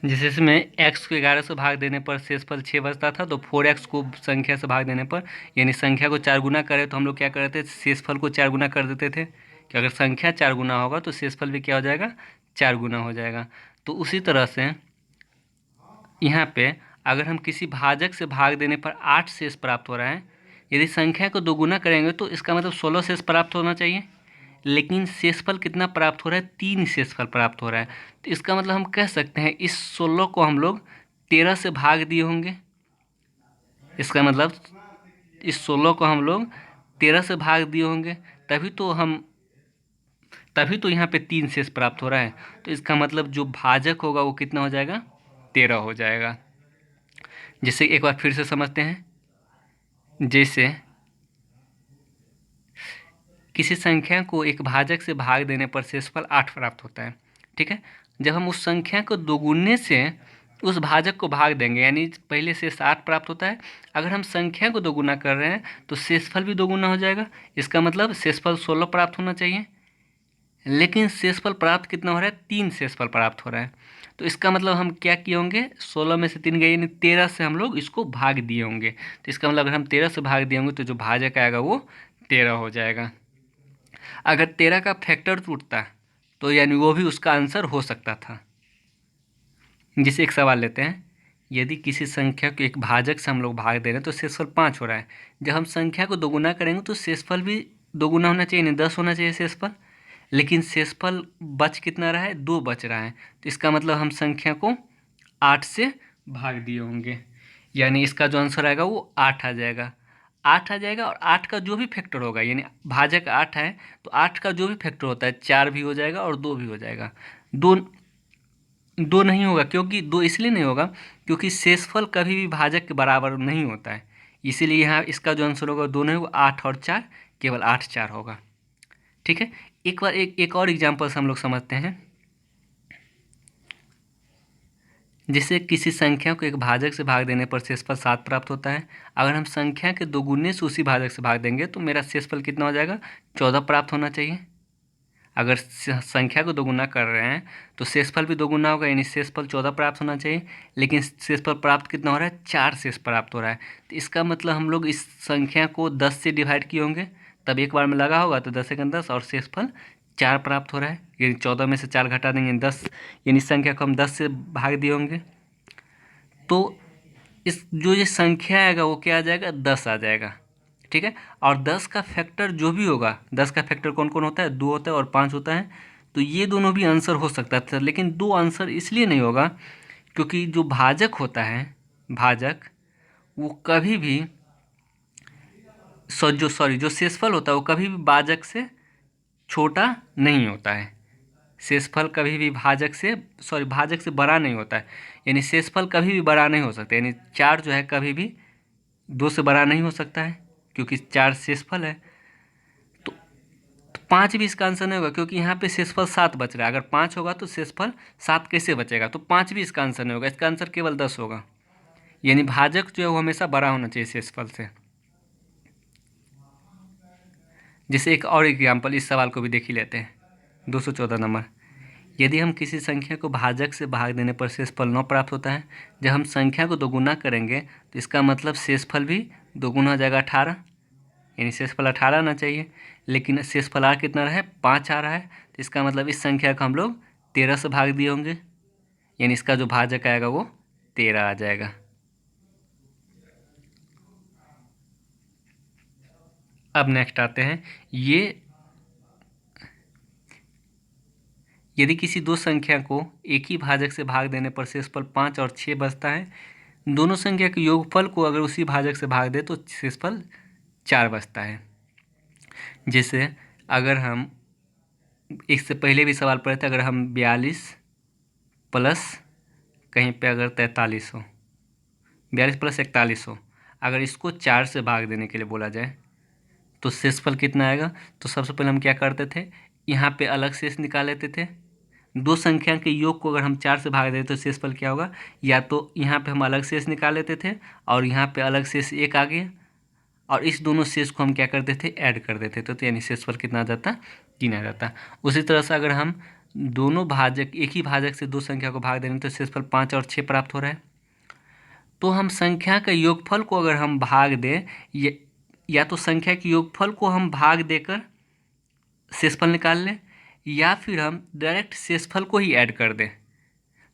जैसे इसमें x को 11 से भाग देने पर शेषफल 6 बचता था, तो 4x को संख्या से भाग देने पर यानी संख्या को 4 गुना करें तो हम लोग क्या करते थे, शेषफल को 4 गुना कर देते थे कि अगर संख्या 4 गुना होगा तो शेषफल भी क्या हो जाएगा, 4 गुना हो जाएगा। तो उसी तरह से यहाँ पे अगर हम किसी भाजक से भाग देने पर 8 शेष प्राप्त हो रहा है, यदि संख्या को 2 गुना करेंगे तो इसका मतलब 16 शेष प्राप्त होना चाहिए, लेकिन शेषफल कितना प्राप्त हो रहा है, 3 शेषफल प्राप्त हो रहा है। तो इसका मतलब हम कह सकते हैं इस 16 को हम लोग 13 से भाग दिए होंगे। इसका मतलब इस 16 को हम लोग 13 से भाग दिए होंगे, तभी तो यहाँ पे 3 शेष प्राप्त हो रहा है। तो इसका मतलब जो भाजक होगा वो कितना हो जाएगा, 13 हो जाएगा। जैसे एक बार फिर से समझते हैं, जैसे किसी संख्या को एक भाजक से भाग देने पर शेषफल 8 प्राप्त होता है। ठीक है, जब हम उस संख्या को 2 गुने से उस भाजक को भाग देंगे यानी पहले शेष 8 प्राप्त होता है, अगर हम संख्या को 2 गुना कर रहे हैं तो शेषफल भी 2 गुना हो जाएगा। इसका मतलब शेषफल 16 प्राप्त होना चाहिए, लेकिन शेषफल प्राप्त कितना हो रहा है, 3 शेषफल प्राप्त हो रहा है। तो इसका मतलब हम क्या किए होंगे, 16 में से 3 गए यानी 13 से हम लोग इसको भाग दिए होंगे। तो इसका मतलब अगर हम 13 से भाग दिए होंगे तो जो भाजक आएगा वो 13 हो जाएगा। अगर 13 का फैक्टर टूटता तो यानी वो भी उसका आंसर हो सकता था। जैसे एक सवाल लेते हैं, यदि किसी संख्या को एक भाजक से हम लोग भाग दे रहे हैं तो शेषफल 5 हो रहा है, जब हम संख्या को 2 गुना करेंगे तो शेषफल भी 2 गुना होना चाहिए, यानी 10 होना चाहिए शेषफल, लेकिन शेषफल बच कितना रहा है, 2 बच रहा है। तो इसका मतलब हम संख्या को 8 से भाग दिए होंगे, यानी इसका जो आंसर आएगा वो 8 आ जाएगा। 8 आ जाएगा और 8 का जो भी फैक्टर होगा, यानी भाजक 8 है तो 8 का जो भी फैक्टर होता है 4 भी हो जाएगा और 2 भी हो जाएगा। 2 नहीं होगा, क्योंकि 2 इसलिए नहीं होगा क्योंकि शेषफल कभी भी भाजक के बराबर नहीं होता है, इसीलिए यहाँ इसका जो आंसर होगा दोनों है वो 8 और 4, केवल 8 4 होगा। ठीक है, एक बार एक और एग्जाम्पल से हम लोग समझते हैं। जिससे किसी संख्या को एक भाजक से भाग देने पर शेषफल 7 प्राप्त होता है। अगर हम संख्या के दोगुने से उसी भाजक से भाग देंगे तो मेरा शेषफल कितना हो जाएगा, 14 प्राप्त होना चाहिए। अगर संख्या को दोगुना कर रहे हैं तो शेषफल भी दोगुना होगा, यानी शेषफल 14 प्राप्त होना चाहिए। लेकिन शेषफल प्राप्त कितना हो रहा है, 4 शेष प्राप्त हो रहा है। तो इसका मतलब हम लोग इस संख्या को 10 से डिवाइड किए होंगे, तब एक बार में लगा होगा, तो 10 एकम 10 और शेषफल 4 प्राप्त हो रहा है। यानी 14 में से 4 घटा देंगे 10, यानी इस संख्या को हम 10 से भाग दिए होंगे। तो इस जो ये संख्या आएगा वो क्या आ जाएगा, 10 आ जाएगा। ठीक है, और 10 का फैक्टर जो भी होगा, 10 का फैक्टर कौन कौन होता है, 2 होता है और 5 होता है। तो ये दोनों भी आंसर हो सकता था, लेकिन 2 आंसर इसलिए नहीं होगा क्योंकि जो भाजक होता है, भाजक वो कभी भी जो शेषफल होता है वो कभी भी भाजक से छोटा नहीं होता है। शेषफल कभी भी भाजक से बड़ा नहीं होता है। यानी शेषफल कभी भी बड़ा नहीं हो सकता, यानी 4 जो है कभी भी 2 से बड़ा नहीं हो सकता है क्योंकि 4 शेषफल है। तो 5 भी इसका आंसर नहीं होगा क्योंकि यहाँ पे शेषफल 7 बच रहा है। अगर 5 होगा तो शेषफल 7 कैसे बचेगा, तो 5 भी इसका आंसर नहीं होगा। इसका आंसर केवल 10 होगा। यानी भाजक जो है वो हमेशा बड़ा होना चाहिए शेषफल से। जैसे एक और एग्जाम्पल इस सवाल को भी देख ही लेते हैं। 214 नंबर, यदि हम किसी संख्या को भाजक से भाग देने पर शेषफल 9 प्राप्त होता है। जब हम संख्या को दोगुना करेंगे तो इसका मतलब शेषफल भी दोगुना हो जाएगा 18, यानी शेषफल 18 आना चाहिए। लेकिन शेषफल आ कितना रहा है, 5 आ रहा है। तो इसका मतलब इस संख्या को हम लोग 13 से भाग दिए होंगे, यानी इसका जो भाजक आएगा वो 13 आ जाएगा। अब नेक्स्ट आते हैं, यदि किसी दो संख्या को एक ही भाजक से भाग देने पर शेषफल 5 और 6 बचता है। दोनों संख्या के योगफल को अगर उसी भाजक से भाग दे तो शेषफल 4 बचता है। जैसे अगर हम इससे पहले भी सवाल पढ़े थे, अगर हम 42 प्लस कहीं पे अगर 43 हो, 42 प्लस 41 हो, अगर इसको 4 से भाग देने के लिए बोला जाए तो शेषफल कितना आएगा। तो सबसे पहले हम क्या करते थे, यहाँ पे अलग शेष निकाल लेते थे। दो संख्या के योग को अगर हम 4 से भाग दें तो शेषफल क्या होगा, या तो यहाँ पे हम अलग शेष निकाल लेते थे और यहाँ पे अलग शेष 1 आ गया, और इस दोनों शेष को हम क्या करते थे, ऐड कर देते थे। तो यानी शेषफल कितना आ जाता, 3 आ जाता। उसी तरह से अगर हम दोनों भाजक, एक ही भाजक से दो संख्या को भाग देंगे तो शेषफल 5 और 6 प्राप्त हो रहा है। तो हम संख्या के योगफल को अगर हम भाग दें, या तो संख्या के योगफल को हम भाग देकर शेषफल निकाल लें, या फिर हम डायरेक्ट शेषफल को ही ऐड कर दें।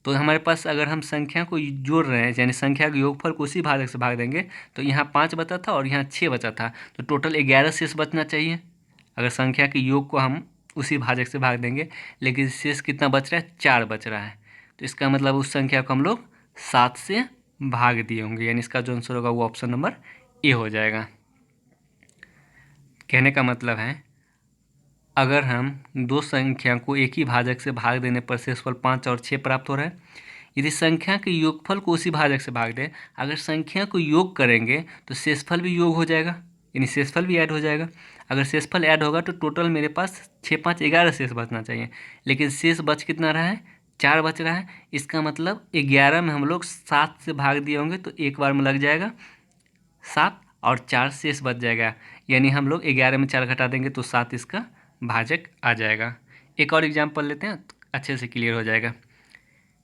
तो हमारे पास अगर हम संख्या को जोड़ रहे हैं, यानी संख्या के योगफल को उसी भाजक से भाग देंगे, तो यहाँ 5 बचा था और यहाँ 6 बचा था, तो टोटल 11 शेष बचना चाहिए। अगर संख्या के योग को हम उसी भाजक से भाग देंगे, लेकिन शेष कितना बच रहा है, 4 बच रहा है। तो इसका मतलब उस संख्या को हम लोग 7 से भाग दिए होंगे, यानी इसका जो आंसर होगा वो ऑप्शन नंबर ए हो जाएगा। कहने का मतलब है, अगर हम दो संख्या को एक ही भाजक से भाग देने पर शेषफल 5 और 6 प्राप्त हो रहा है। यदि संख्या के योगफल को उसी भाजक से भाग दें, अगर संख्या को योग करेंगे तो शेषफल भी योग हो जाएगा, यानी शेषफल भी ऐड हो जाएगा। अगर शेषफल ऐड होगा तो टोटल मेरे पास 6 5 11 शेष बचना चाहिए, लेकिन शेष बच कितना रहा है, 4 बच रहा है। इसका मतलब 11 में हम लोग 7 से भाग दिए होंगे तो एक बार में लग जाएगा 7, और 4 शेष बच जाएगा। यानी हम लोग 11 में 4 घटा देंगे तो 7 इसका भाजक आ जाएगा। एक और एग्जाम्पल लेते हैं, तो अच्छे से क्लियर हो जाएगा।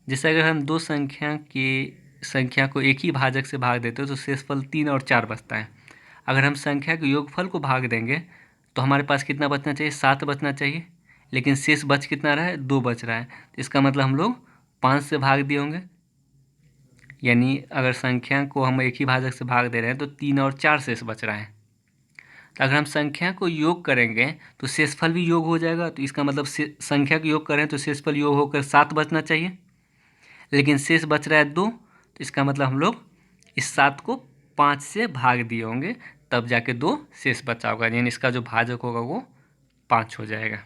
जैसे अगर हम दो संख्या को एक ही भाजक से भाग देते हो तो शेषफल 3 और 4 बचता है। अगर हम संख्या के योगफल को भाग देंगे तो हमारे पास कितना बचना चाहिए, 7 बचना चाहिए, लेकिन शेष बच कितना रहा है, 2 बच रहा है। तो इसका मतलब हम लोग 5 से भाग दिए होंगे, यानी अगर संख्या को हम एक ही भाजक से भाग दे रहे हैं तो 3 और 4 शेष बच रहा है। तो अगर हम संख्या को योग करेंगे तो शेषफल भी योग हो जाएगा। तो इसका मतलब संख्या को योग करें तो शेषफल योग होकर 7 बचना चाहिए, लेकिन शेष बच रहा है 2। तो इसका मतलब हम लोग इस 7 को 5 से भाग दिए होंगे, तब जाके 2 शेष बचा होगा, यानी इसका जो भाजक होगा वो 5 हो जाएगा।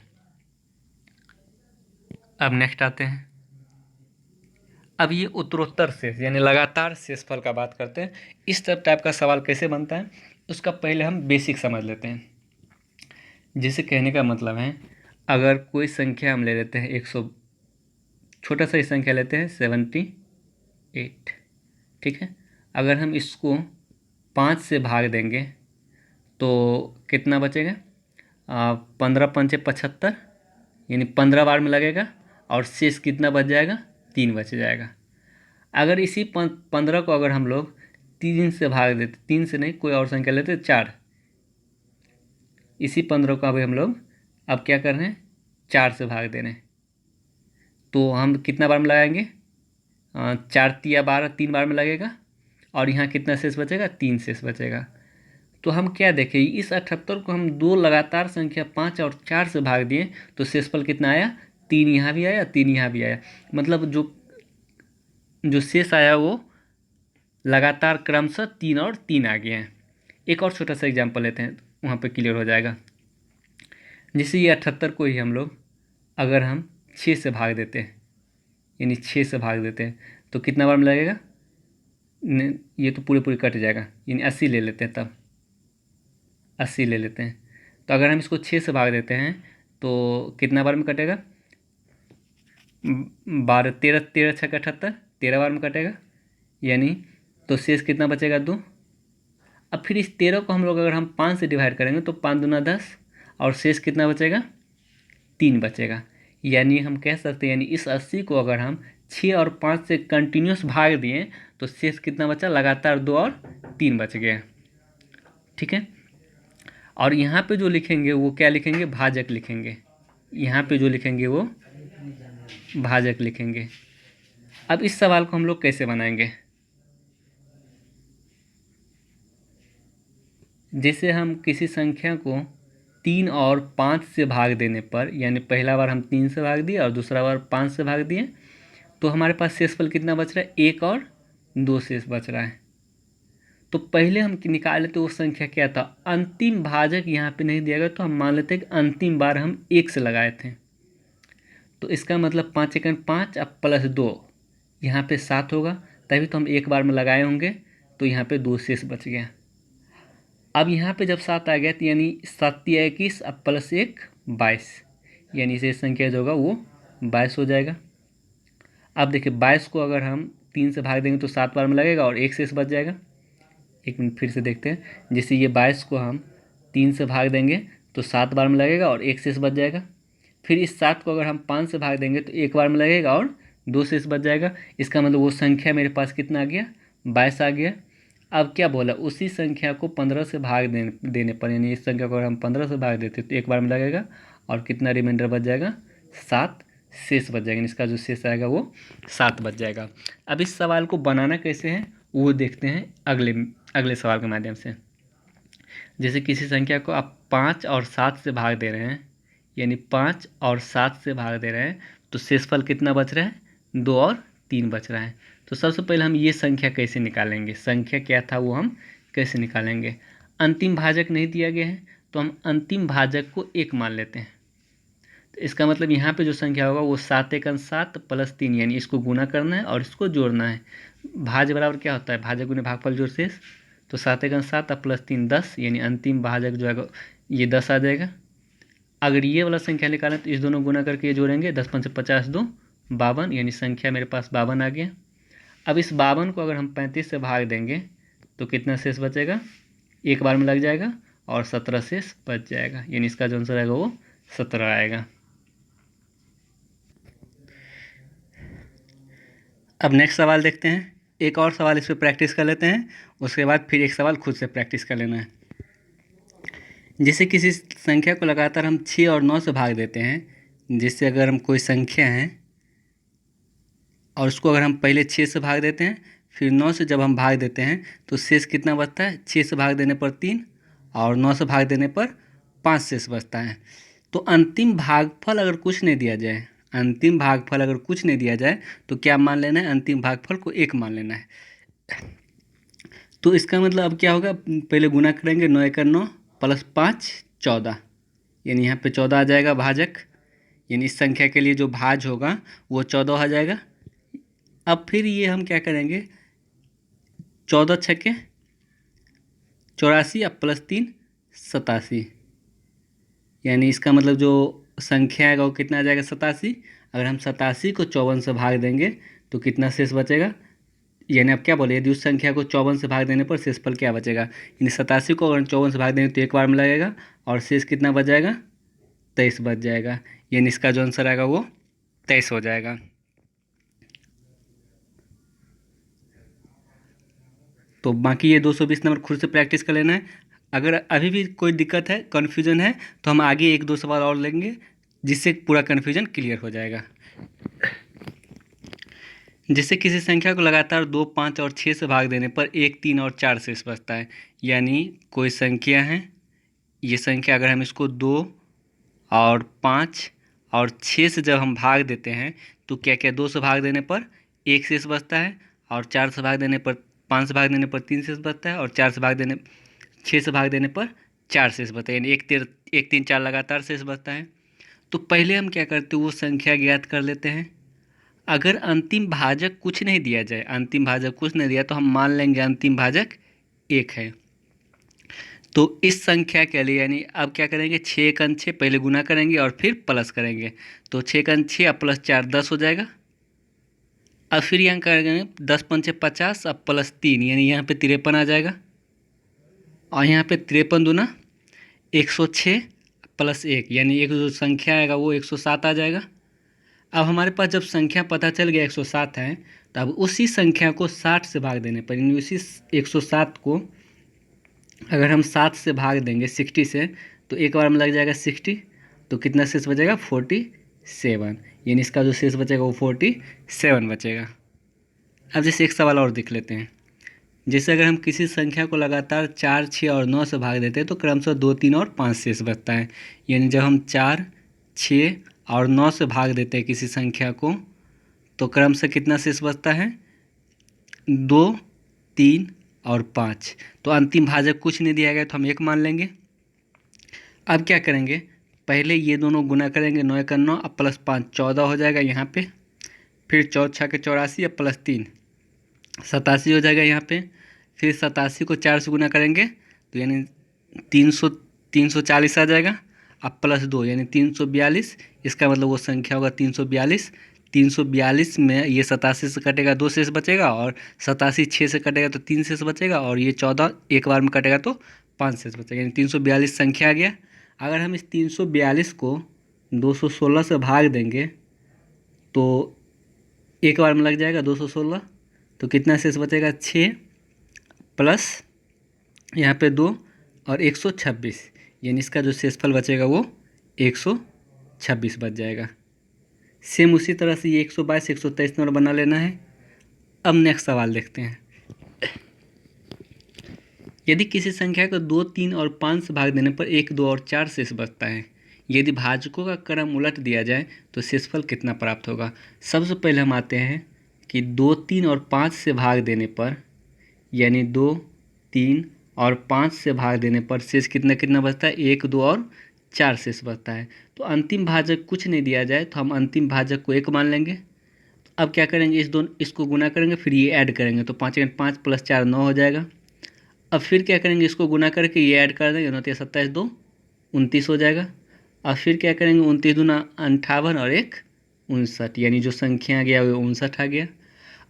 अब नेक्स्ट आते हैं, अब ये उत्तरोत्तर शेष यानी लगातार शेषफल का बात करते हैं। इस टाइप का सवाल कैसे बनता है उसका पहले हम बेसिक समझ लेते हैं। जिसे कहने का मतलब है, अगर कोई संख्या हम ले लेते हैं 100, छोटा सा ही संख्या लेते हैं 78, ठीक है। अगर हम इसको 5 से भाग देंगे तो कितना बचेगा? 15 पंचे 75, यानी 15 बार में लगेगा और शेष कितना बच जाएगा? 3 बच जाएगा। अगर इसी 15 को अगर हम लोग 3 से भाग देते, 3 से नहीं कोई और संख्या लेते 4, इसी 15 को अभी हम लोग अब क्या कर रहे हैं? 4 से भाग दे रहे हैं, तो हम कितना बार में लगाएंगे? 4 तिया 12, 3 बार में लगेगा और यहाँ कितना शेष बचेगा? 3 शेष बचेगा। तो हम क्या देखें, इस 78 को हम दो लगातार संख्या 5 और 4 से भाग दिए तो शेषफल कितना आया? 3 यहाँ भी आया, 3 यहाँ भी आया। मतलब जो शेष आया वो लगातार क्रमशः 3 और 3 आ गए हैं। एक और छोटा सा एग्जाम्पल लेते हैं, वहाँ पे क्लियर हो जाएगा। जैसे ये 78 को ही हम लोग अगर हम 6 से भाग देते हैं, यानी 6 से भाग देते हैं तो कितना बार में लगेगा? ये तो पूरे कट जाएगा, यानी 80 ले लेते हैं, तब 80 ले लेते हैं। तो अगर हम इसको 6 से भाग देते हैं तो कितना बार में कटेगा? 12, 13, 13 छः 78, 13 बार में कटेगा, यानी तो शेष कितना बचेगा? 2। अब फिर इस 13 को हम लोग अगर हम 5 से डिवाइड करेंगे तो 5 दूना 10 और शेष कितना बचेगा? 3 बचेगा। यानी हम कह सकते हैं, यानी इस 80 को अगर हम 6 और 5 से कंटिन्यूस भाग दिए तो शेष कितना बचा? लगातार 2 और 3 बच गए, ठीक है। और यहाँ पे जो लिखेंगे वो क्या लिखेंगे? भाजक लिखेंगे। यहाँ पे जो लिखेंगे वो भाजक लिखेंगे। अब इस सवाल को हम लोग कैसे बनाएंगे? जैसे हम किसी संख्या को 3 और 5 से भाग देने पर, यानी पहला बार हम 3 से भाग दिए और दूसरा बार 5 से भाग दिए, तो हमारे पास शेषफल कितना बच रहा है? 1 और 2 शेष बच रहा है। तो पहले हम निकाले तो वो संख्या क्या था? अंतिम भाजक यहाँ पे नहीं दिया गया, तो हम मान लेते हैं कि अंतिम बार हम 1 से लगाए थे। तो इसका मतलब 5 एकन 5 अब प्लस 2, यहाँ पे 7 होगा, तभी तो हम 1 बार में लगाए होंगे, तो यहाँ पे 2 शेष बच गया। अब यहाँ पे जब 7 आ गया तो यानी 7 तिया 21 अब प्लस 1 22, यानी शेष संख्या जो होगा वो 22 हो जाएगा। अब देखिए 22 को अगर हम 3 से भाग देंगे तो 7 बार में लगेगा और 1 शेष बच जाएगा। एक मिनट फिर से देखते हैं। जैसे ये 22 को हम 3 से भाग देंगे तो 7 बार में लगेगा और 1 शेष बच जाएगा। फिर इस 7 को अगर हम 5 से भाग देंगे तो 1 बार में लगेगा और 2 शेष बच जाएगा। इसका मतलब वो संख्या मेरे पास कितना आ गया? 22 आ गया। अब क्या बोला? उसी संख्या को 15 से भाग देने पर, यानी इस संख्या को अगर हम 15 से भाग देते तो 1 बार में लगेगा और कितना रिमाइंडर बच जाएगा? 7 शेष बच जाएगा। इसका जो शेष आएगा वो 7 बच जाएगा। अब इस सवाल को बनाना कैसे है वो देखते हैं अगले सवाल के माध्यम से। जैसे किसी संख्या को आप 5 और 7 से भाग दे रहे हैं, यानी 5 और 7 से भाग दे रहे हैं, तो शेषफल कितना बच रहा है? 2 और 3 बच रहा है। तो सबसे पहले हम ये संख्या कैसे निकालेंगे? संख्या क्या था वो हम कैसे निकालेंगे? अंतिम भाजक नहीं दिया गया है तो हम अंतिम भाजक को 1 मान लेते हैं। तो इसका मतलब यहाँ पे जो संख्या होगा वो 7 एकन 7 प्लस 3, यानी इसको गुना करना है और इसको जोड़ना है। भाज बराबर क्या होता है? भाजक गुने भागफल जोड़ शेष। तो 7 एकन 7 प्लस 3 10, यानी अंतिम भाजक जो है ये 10 आ जाएगा। अगर ये वाला संख्या निकालें तो इस दोनों गुना करके ये जोड़ेंगे, 10 पंचे 50 2 52, यानी संख्या मेरे पास 52 आ गया। अब इस 52 को अगर हम 35 से भाग देंगे तो कितना शेष बचेगा? 1 बार में लग जाएगा और 17 शेष बच जाएगा, यानी इसका जो आंसर आएगा वो 17 आएगा। अब नेक्स्ट सवाल देखते हैं। एक और सवाल इस पर प्रैक्टिस कर लेते हैं, उसके बाद फिर एक सवाल खुद से प्रैक्टिस कर लेना है। जैसे किसी संख्या को लगातार हम 6 और 9 से भाग देते हैं, जिससे अगर हम कोई संख्या है और उसको अगर हम पहले 6 से भाग देते हैं फिर 9 से जब हम भाग देते हैं तो शेष कितना बचता है? 6 से भाग देने पर 3 और 9 से भाग देने पर 5 शेष बचता है। तो अंतिम भागफल अगर कुछ नहीं दिया जाए, अंतिम भागफल अगर कुछ नहीं दिया जाए तो क्या मान लेना है? अंतिम भागफल को 1 मान लेना है। तो इसका मतलब अब क्या होगा? पहले गुना करेंगे, 9 एकड़ 9 प्लस 5 14, यानी यहाँ पे 14 आ जाएगा भाजक, यानी इस संख्या के लिए जो भाज होगा वो 14 आ जाएगा। अब फिर ये हम क्या करेंगे, 14 छक्के 84 अब +3 87, यानी इसका मतलब जो संख्या आएगा वो कितना आ जाएगा 87। अगर हम 87 को 54 से भाग देंगे तो कितना शेष बचेगा, यानी आप क्या बोले, यदि उस संख्या को 54 से भाग देने पर शेषफल क्या बचेगा, यानी 87 को अगर 54 से भाग देंगे तो एक बार में लगेगा और शेष कितना बच जाएगा 23 बच जाएगा, यानी इसका जो आंसर आएगा वो 23 हो जाएगा। तो बाकी ये 220 नंबर खुद से प्रैक्टिस कर लेना है। अगर अभी भी कोई दिक्कत है, कन्फ्यूजन है, तो हम आगे 1-2 सवाल और लेंगे जिससे पूरा कन्फ्यूजन क्लियर हो जाएगा। जिससे किसी संख्या को लगातार 2, 5 और 6 से भाग देने पर 1, 3 और 4 शेष बचता है। यानी कोई संख्या है, ये संख्या अगर हम इसको 2 और 5 और 6 से जब हम भाग देते हैं तो क्या क्या, 2 से भाग देने पर 1 शेष बचता है, और 4 से भाग देने पर, 5 से भाग देने पर 3 शेष बचता है, और 6 से भाग देने पर 4 शेष बचता है, यानी 1, 3, 4 लगातार शेष बचता है। तो पहले हम क्या करते हैं, वो संख्या ज्ञात कर लेते हैं। अगर अंतिम भाजक कुछ नहीं दिया जाए, अंतिम भाजक कुछ नहीं दिया तो हम मान लेंगे अंतिम भाजक 1 है। तो इस संख्या के लिए यानी अब क्या करेंगे, 6 × 6 पहले गुना करेंगे और फिर प्लस करेंगे, तो 6 × 6 अब +4 10 हो जाएगा। अब फिर यहाँ करेंगे 10 × 5 50 अब +3, यानी यहाँ पे 53 आ जाएगा, और यहाँ पे 53 दूना 106 +1, यानी एक जो संख्या आएगा वो 107 आ जाएगा। अब हमारे पास जब संख्या पता चल गया 107 है, तो अब उसी संख्या को 60 से भाग देने पर, यानी उसी 107 को अगर हम 7 से भाग देंगे 60 से, तो एक बार में लग जाएगा 60, तो कितना शेष बचेगा 47, यानी इसका जो शेष बचेगा वो 47 बचेगा। अब जैसे एक सवाल और देख लेते हैं। जैसे अगर हम किसी संख्या को लगातार 4, 6 और 9 से भाग देते हैं तो क्रमशः 2, 3 और 5 शेष बचता है। यानी जब हम 4, 6 और 9 से भाग देते हैं किसी संख्या को तो क्रमशः कितना शेष बचता है 2, 3 और 5। तो अंतिम भाजक कुछ नहीं दिया गया तो हम 1 मान लेंगे। अब क्या करेंगे, पहले ये दोनों गुना करेंगे, 9 × 9 अब +5 14 हो जाएगा यहाँ पे, फिर 4 × 6 = 84 अब +3 87 हो जाएगा यहाँ पे, फिर 87 को 4 से गुना करेंगे तो यानी 340 आ जाएगा, अब +2 यानी 342, इसका मतलब वो संख्या होगा 342। 342 में ये 87 से कटेगा 2 शेष बचेगा, और 87 6 से कटेगा तो 3 शेष बचेगा, और ये 14 एक बार में कटेगा तो 5 शेष बचेगा, यानी 342 संख्या आ गया। अगर हम इस 342 को 216 से भाग देंगे तो एक बार में लग जाएगा 216, तो कितना शेष बचेगा 6 प्लस यहाँ पे 2 और 126, यानी इसका जो शेषफल बचेगा वो 126 बच जाएगा। सेम उसी तरह से ये 122 123 नंबर बना लेना है। अब नेक्स्ट सवाल देखते हैं। यदि किसी संख्या को 2, 3 और 5 से भाग देने पर 1, 2 और 4 शेष बचता है, यदि भाजकों का क्रम उलट दिया जाए तो शेषफल कितना प्राप्त होगा। सबसे पहले हम आते हैं कि 2, 3 और 5 से भाग देने पर, यानी 2, 3 और 5 से भाग देने पर शेष कितना कितना बचता है 1, 2 और 4 शेष बचता है। तो अंतिम भाजक कुछ नहीं दिया जाए तो हम अंतिम भाजक को 1 मान लेंगे। अब क्या करेंगे, इसको गुना करेंगे, फिर ये ऐड करेंगे, तो 5 × 5 + 4 9 हो जाएगा। अब फिर क्या करेंगे, इसको गुना करके ये ऐड कर देंगे, 9 × 27 2 29 हो जाएगा। और फिर क्या करेंगे, 29 दूना 58 और 1 59, यानी जो संख्या आ गया वो 59 आ गया।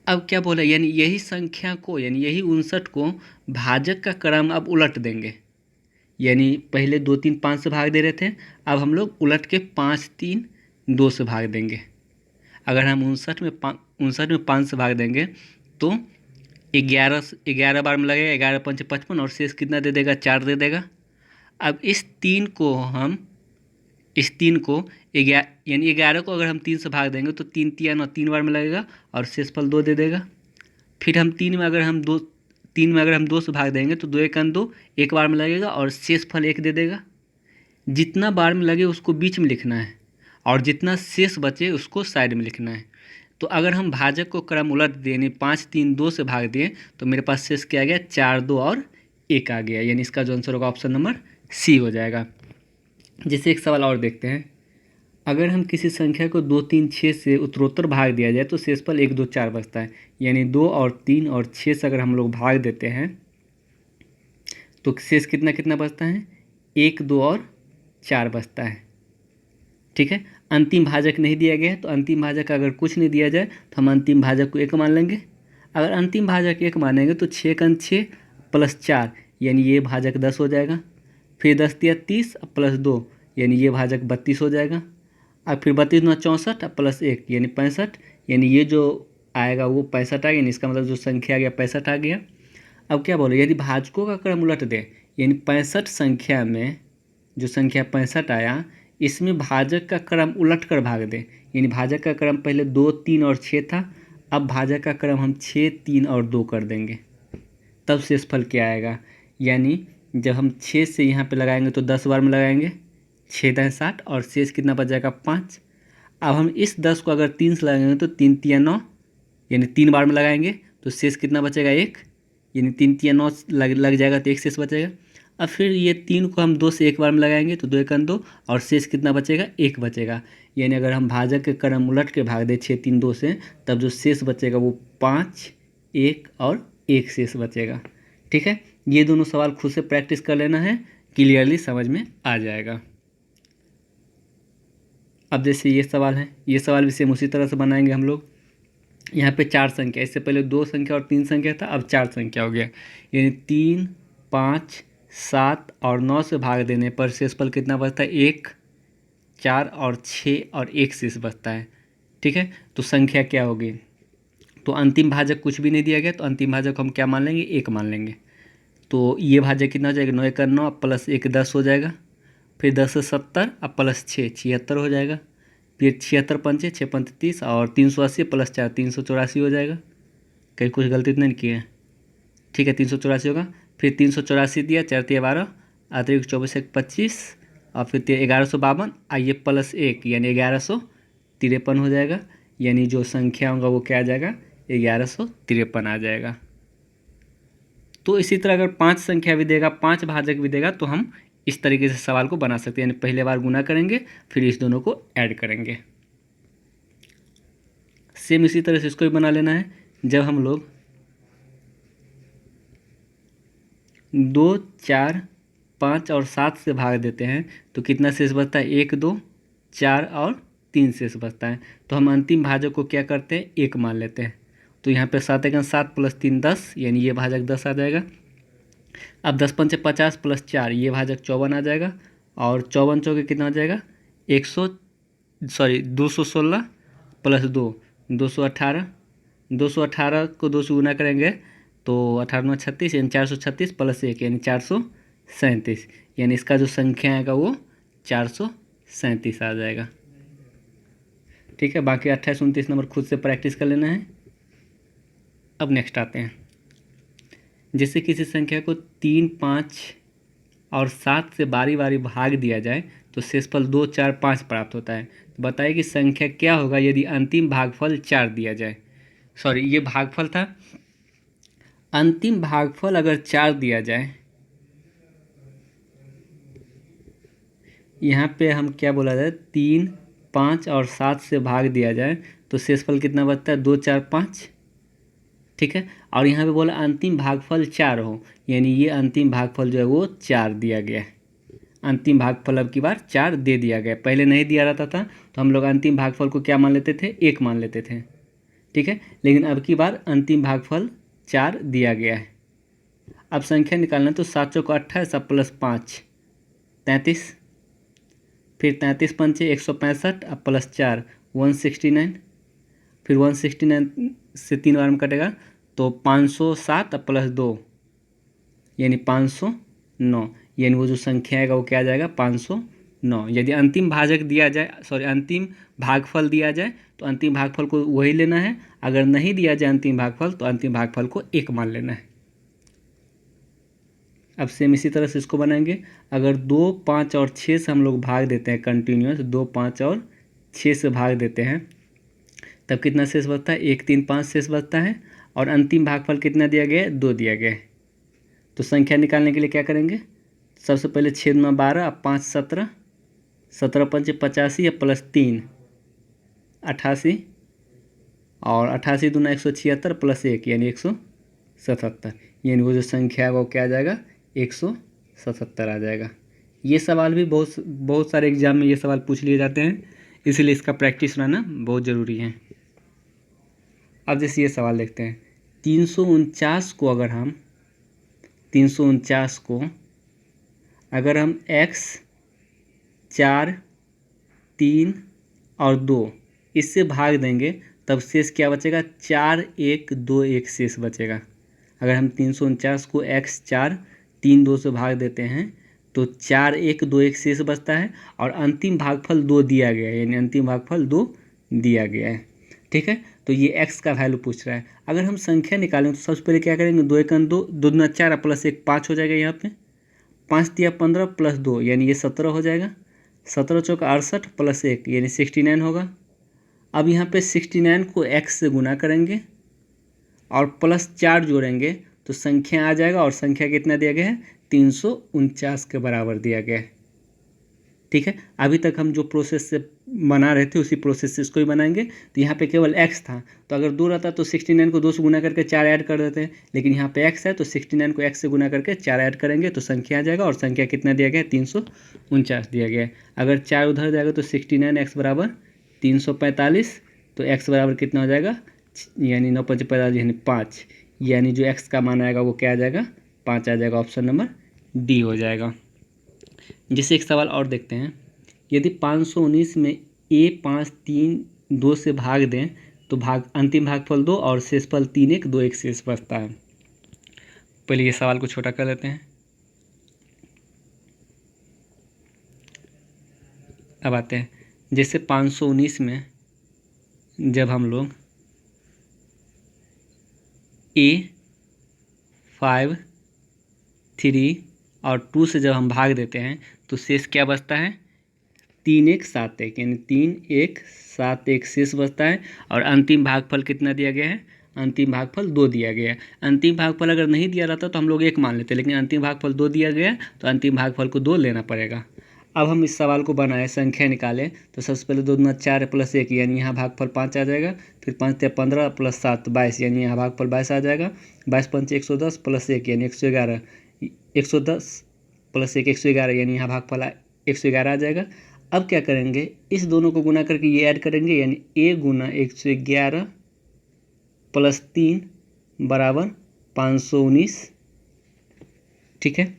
अब क्या बोला, यानी यही संख्या को, यानी यही 59 को भाजक का क्रम अब उलट देंगे। यानी पहले 2, 3, 5 से भाग दे रहे थे, अब हम लोग उलट के 5, 3, 2 से भाग देंगे। अगर हम 59 में 5 से भाग देंगे तो 11 बार में लगेगा, 11 × 5 = 55, और शेष कितना दे देगा 4 दे देगा। अब इस 3 को यानी 11 को अगर हम 3 से भाग देंगे तो 3, 3 और 3 बार में लगेगा और शेषफल 2 दे देगा। फिर हम 3 में अगर हम 2 से भाग देंगे तो 2, 1 × 2 एक बार में लगेगा और शेषफल 1 दे देगा। जितना बार में लगे उसको बीच में लिखना है और जितना शेष बचे उसको साइड में लिखना है। तो अगर हम भाजक को क्रम उलट दें, यानी 5, 3, 2 से भाग दिए तो मेरे पास शेष क्या आ गया 4, 2 और 1 आ गया, यानी इसका जो आंसर होगा ऑप्शन नंबर सी हो जाएगा। जैसे एक सवाल और देखते हैं। अगर हम किसी संख्या को 2, 3, 6 से उत्तरोत्तर भाग दिया जाए तो शेषफल 1, 2, 4 बचता है। यानी 2 और 3 और 6 से अगर हम लोग भाग देते हैं तो शेष कितना कितना बचता है, 1, 2 और 4 बचता है। ठीक है, अंतिम भाजक नहीं दिया गया है तो अंतिम भाजक अगर कुछ नहीं दिया जाए तो हम अंतिम भाजक को 1 मान लेंगे। अगर अंतिम भाजक 1 मानेंगे तो 6 का 6 प्लस 4 यानी ये भाजक 10 हो जाएगा। फिर 10 दिया 30 प्लस 2 यानी ये भाजक 32 हो जाएगा। अब फिर 32 9 64 प्लस 1 यानी 65, यानी ये जो आएगा वो 65 आ गया, यानी इसका मतलब जो संख्या आ गया 65 आ गया। अब क्या बोले, यदि भाजकों का क्रम उलट दे, यानी 65 संख्या में जो संख्या 65 आया इसमें भाजक का क्रम उलट कर भाग दें, यानी भाजक का क्रम पहले 2, 3 और 6 था, अब भाजक का क्रम हम 6, 3 और 2 कर देंगे, तब शेषफल क्या आएगा। यानी जब हम 6 से यहाँ पे लगाएंगे तो 10 बार में लगाएंगे, 6 10 60 और शेष कितना बच जाएगा 5। अब हम इस 10 को अगर 3 से लगाएंगे तो 3 3 9 यानी 3 बार में लगाएंगे तो शेष कितना बचेगा 1, यानी 3 3 9 लग जाएगा तो 1 शेष बचेगा। अब फिर ये 3 को हम 2 से 1 बार में लगाएंगे तो 2 1 2 और शेष कितना बचेगा 1 बचेगा। यानी अगर हम भाजक के क्रम उलट के भाग दें 6 3 2 से, तब जो शेष बचेगा वो 5 1 और 1 शेष बचेगा। ठीक है, ये दोनों सवाल खुद से प्रैक्टिस कर लेना है, क्लियरली समझ में आ जाएगा। अब जैसे ये सवाल है, ये सवाल भी सेम उसी तरह से बनाएंगे हम लोग। यहाँ पे 4 संख्या, इससे पहले 2 संख्या और 3 संख्या था, अब 4 संख्या हो गया। यानी 3 5 7 और 9 से भाग देने पर शेषफल कितना बचता है 1 4 और 6 और 1 शेष बचता है। ठीक है, तो संख्या क्या होगी, तो अंतिम भाजक कुछ भी नहीं दिया गया तो अंतिम भाजक हम क्या मान लेंगे 1 मान लेंगे। तो ये भाजक कितना हो जाएगा 9 1 9 प्लस 1 10 हो जाएगा। फिर 10 से 70 अब प्लस 6 76 हो जाएगा। फिर 76 पंचे 6 पंच 30 और 380 प्लस 4 384 हो जाएगा। कहीं कुछ गलती तो नहीं की है, ठीक है 384 होगा। फिर 384 दिया 4 3 12 अतिरिक्त 24 1 25 और फिर 1152 आइए प्लस 1 यानी 1153 हो जाएगा। यानी जो संख्या होगा वो क्या आ जाएगा 1153 आ जाएगा। तो इसी तरह अगर 5 संख्या भी देगा 5 भाजक भी देगा तो हम इस तरीके से सवाल को बना सकते हैं, यानी पहले बार गुना करेंगे फिर इस दोनों को ऐड करेंगे। सेम इसी तरह से इसको भी बना लेना है। जब हम लोग 2 4 5 और 7 से भाग देते हैं तो कितना शेष बचता है 1 2 4 और 3 शेष बचता है। तो हम अंतिम भाजक को क्या करते हैं 1 मान लेते हैं। तो यहाँ पे 7 1 7 प्लस 3 10 यानी ये भाजक 10 आ जाएगा। अब 10 पंचे 50 प्लस 4 ये भाजक 54 आ जाएगा। और 54 चौके कितना हो जाएगा 216 प्लस 2 218 218 को 2 से गुना करेंगे तो 18 9 36 यानी 436 प्लस 1 यानी 437, यानी इसका जो संख्या आएगा वो 437 आ जाएगा। ठीक है, बाकी 28 29 नंबर खुद से प्रैक्टिस कर लेना है। अब नेक्स्ट आते हैं, जैसे किसी संख्या को 3 5 और 7 से बारी बारी भाग दिया जाए तो शेषफल 2 4 5 प्राप्त होता है। तो बताइए कि संख्या क्या होगा यदि अंतिम भागफल 4 दिया जाए। सॉरी, ये भागफल था, अंतिम भागफल अगर 4 दिया जाए, यहाँ पे हम क्या बोला जाए 3 5 और 7 से भाग दिया जाए तो शेषफल कितना बचता है 2 4 5। ठीक है, और यहाँ पे बोला अंतिम भागफल 4 हो, यानी ये अंतिम भागफल जो है वो 4 दिया गया है। अंतिम भागफल अब की बार 4 दे दिया गया, पहले नहीं दिया रहता था तो हम लोग अंतिम भागफल को क्या मान लेते थे 1 मान लेते थे। ठीक है, लेकिन अब की बार अंतिम भागफल 4 दिया गया है। अब संख्या निकालना तो 7 चौको 28 अब प्लस 5 33, फिर 33 पंचे 165 अब प्लस 4 169, फिर 169 से 3 बार में कटेगा तो 507 अब प्लस 2 यानी 509, यानी वो जो संख्या आएगा वो क्या आ जाएगा 509। यदि अंतिम भाजक दिया जाए, सॉरी अंतिम भागफल दिया जाए तो अंतिम भागफल को वही लेना है, अगर नहीं दिया जाए अंतिम भागफल तो अंतिम भागफल को 1 मान लेना है। अब सेम इसी तरह से इसको बनाएंगे। अगर 2 5 और 6 से हम लोग भाग देते हैं कंटिन्यूस, 2 5 और 6 से भाग देते हैं तब कितना शेष बचता है 1 3 5 शेष बचता है। और अंतिम भागफल कितना दिया गया है 2 दिया गया है। तो संख्या निकालने के लिए क्या करेंगे, सबसे पहले छेद में 12 अब 5 17 17×5 = 85 या +3 88 और 88 दूना 176 +1 यानी 177, यानी वो जो संख्या है वो क्या आ जाएगा 177 आ जाएगा। ये सवाल भी बहुत सारे एग्जाम में ये सवाल पूछ लिए जाते हैं, इसीलिए इसका प्रैक्टिस रहना बहुत ज़रूरी है। अब जैसे ये सवाल देखते हैं, 349 को अगर हम 349 को अगर हम x 4 3 और 2 इससे भाग देंगे तब शेष क्या बचेगा 4 1 2 1 शेष बचेगा। अगर हम 349 को x 4 3 2 से भाग देते हैं तो 4 1 2 1 शेष बचता है और अंतिम भागफल 2 दिया गया है, यानी अंतिम भागफल 2 दिया गया है। ठीक है, तो ये x का वैल्यू पूछ रहा है। अगर हम संख्या निकालें तो सबसे पहले क्या करेंगे 2 1 2 2 दूना 4 +1 5 हो जाएगा। यहाँ पे 5 तिया 15 +2 यानी ये 17 हो जाएगा। 17 चौका 68 +1 यानी 69 होगा। अब यहाँ पे 69 को x से गुना करेंगे और +4 जोड़ेंगे तो संख्या आ जाएगा, और संख्या कितना दिया गया है 349 के बराबर दिया गया है। ठीक है, अभी तक हम जो प्रोसेस से बना रहे थे उसी प्रोसेस से इसको ही बनाएंगे। तो यहाँ पे केवल x था, तो अगर 2 रहता तो 69 को 2 से गुना करके 4 ऐड कर देते हैं, लेकिन यहाँ पे x है तो 69 को x से गुना करके 4 ऐड करेंगे तो संख्या आ जाएगा, और संख्या कितना दिया गया है 349 दिया गया है। अगर 4 उधर जाएगा तो 69 x बराबर 345, तो x बराबर कितना हो जाएगा यानी 9 5 45 यानी 5, यानी जो x का मान आएगा वो क्या आ जाएगा 5 आ जाएगा। ऑप्शन नंबर डी हो जाएगा। जिसे एक सवाल और देखते हैं, यदि 519 में a 5 3 2 से भाग दें तो अंतिम भागफल 2 और शेषफल 3 1 2 1 शेष बचता है। पहले ये सवाल को छोटा कर लेते हैं। अब आते हैं, जैसे 519 में जब हम लोग a 5 3 और 2 से जब हम भाग देते हैं तो शेष क्या बचता है 3 1 7 1, यानी 3 1 7 1 शेष बचता है। और अंतिम भागफल कितना दिया गया है, अंतिम भागफल 2 दिया गया है। अंतिम भागफल अगर नहीं दिया रहता तो हम लोग 1 मान लेते, लेकिन अंतिम भागफल 2 दिया गया है तो अंतिम भागफल को 2 लेना पड़ेगा। अब हम इस सवाल को बनाए, संख्या निकालें तो सबसे पहले 2 दूना 4 +1 यानी यहाँ भागफल 5 आ जाएगा। फिर 5 तिया 15 +7 22 यानी यहाँ भागफल 22 आ जाएगा। 22 पंच 110 +1 यानी 111, 110 +1 111 यानी यहाँ भागफल 111 आ जाएगा। अब क्या करेंगे, इस दोनों को गुना करके ये ऐड करेंगे, यानी a गुना 111 + 3 बराबर 519। ठीक है,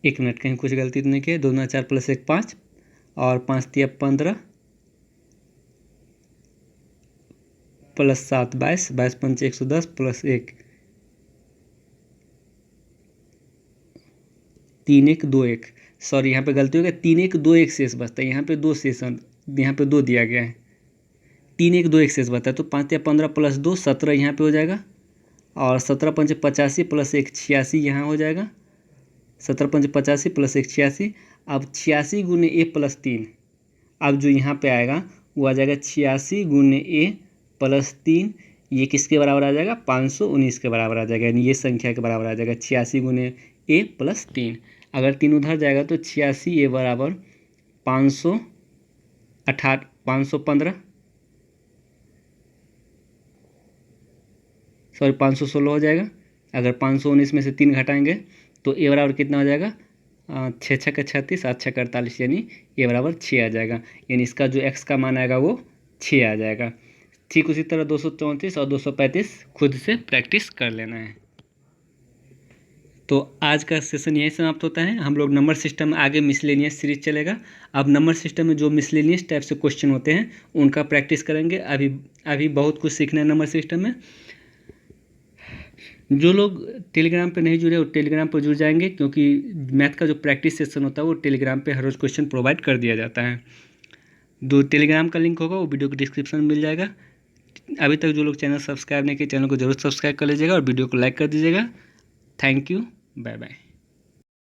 1 मिनट, कहीं कुछ गलती तो नहीं की। 2 दूना 4 +1 5 और 5 तिया 15 +7 22, 22 पंच 110 +1 3 1 2 1, सॉरी यहाँ पे गलती हो गया, 3 1 2 1 शेष बचता है। यहाँ पे 2 शेष, यहाँ पे 2 दिया गया है, 3 1 2 1 शेष बचता है। तो 5 तिया 15 +2 17 यहाँ पे हो जाएगा, और 17 पंच 85 +1 86 यहाँ हो जाएगा। 17 पंच 85 +1 86। अब 86 गुने a + 3, अब जो यहाँ पे आएगा वो आ जाएगा 86 गुने a + 3, ये किसके बराबर आ जाएगा 519 के बराबर आ जाएगा, यानी ये संख्या के बराबर आ जाएगा 86 गुने a + 3। अगर 3 उधर जाएगा तो 86 a बराबर 515 सॉरी 516 हो जाएगा। अगर 519 में से 3 घटाएंगे तो a बराबर कितना हो जाएगा 6 6 का 36 8 6 का 48, यानी a बराबर 6 आ जाएगा। यानी इसका जो x का मान आएगा वो 6 आ जाएगा। ठीक उसी तरह 234 और 235 खुद से प्रैक्टिस कर लेना है। तो आज का सेशन यहीं समाप्त होता है। हम लोग नंबर सिस्टम में आगे मिसलेनियस सीरीज चलेगा। अब नंबर सिस्टम में जो मिसलेनियस टाइप से क्वेश्चन होते हैं उनका प्रैक्टिस करेंगे। अभी बहुत कुछ सीखना है नंबर सिस्टम में। जो लोग टेलीग्राम पे नहीं जुड़े वो टेलीग्राम पर जुड़ जाएंगे, क्योंकि मैथ का जो प्रैक्टिस सेशन होता है वो टेलीग्राम पे हर रोज़ क्वेश्चन प्रोवाइड कर दिया जाता है। जो टेलीग्राम का लिंक होगा वो वीडियो के डिस्क्रिप्शन में मिल जाएगा। अभी तक जो लोग चैनल सब्सक्राइब नहीं किए, चैनल को जरूर सब्सक्राइब कर लीजिएगा और वीडियो को लाइक कर दीजिएगा। Thank you, bye bye.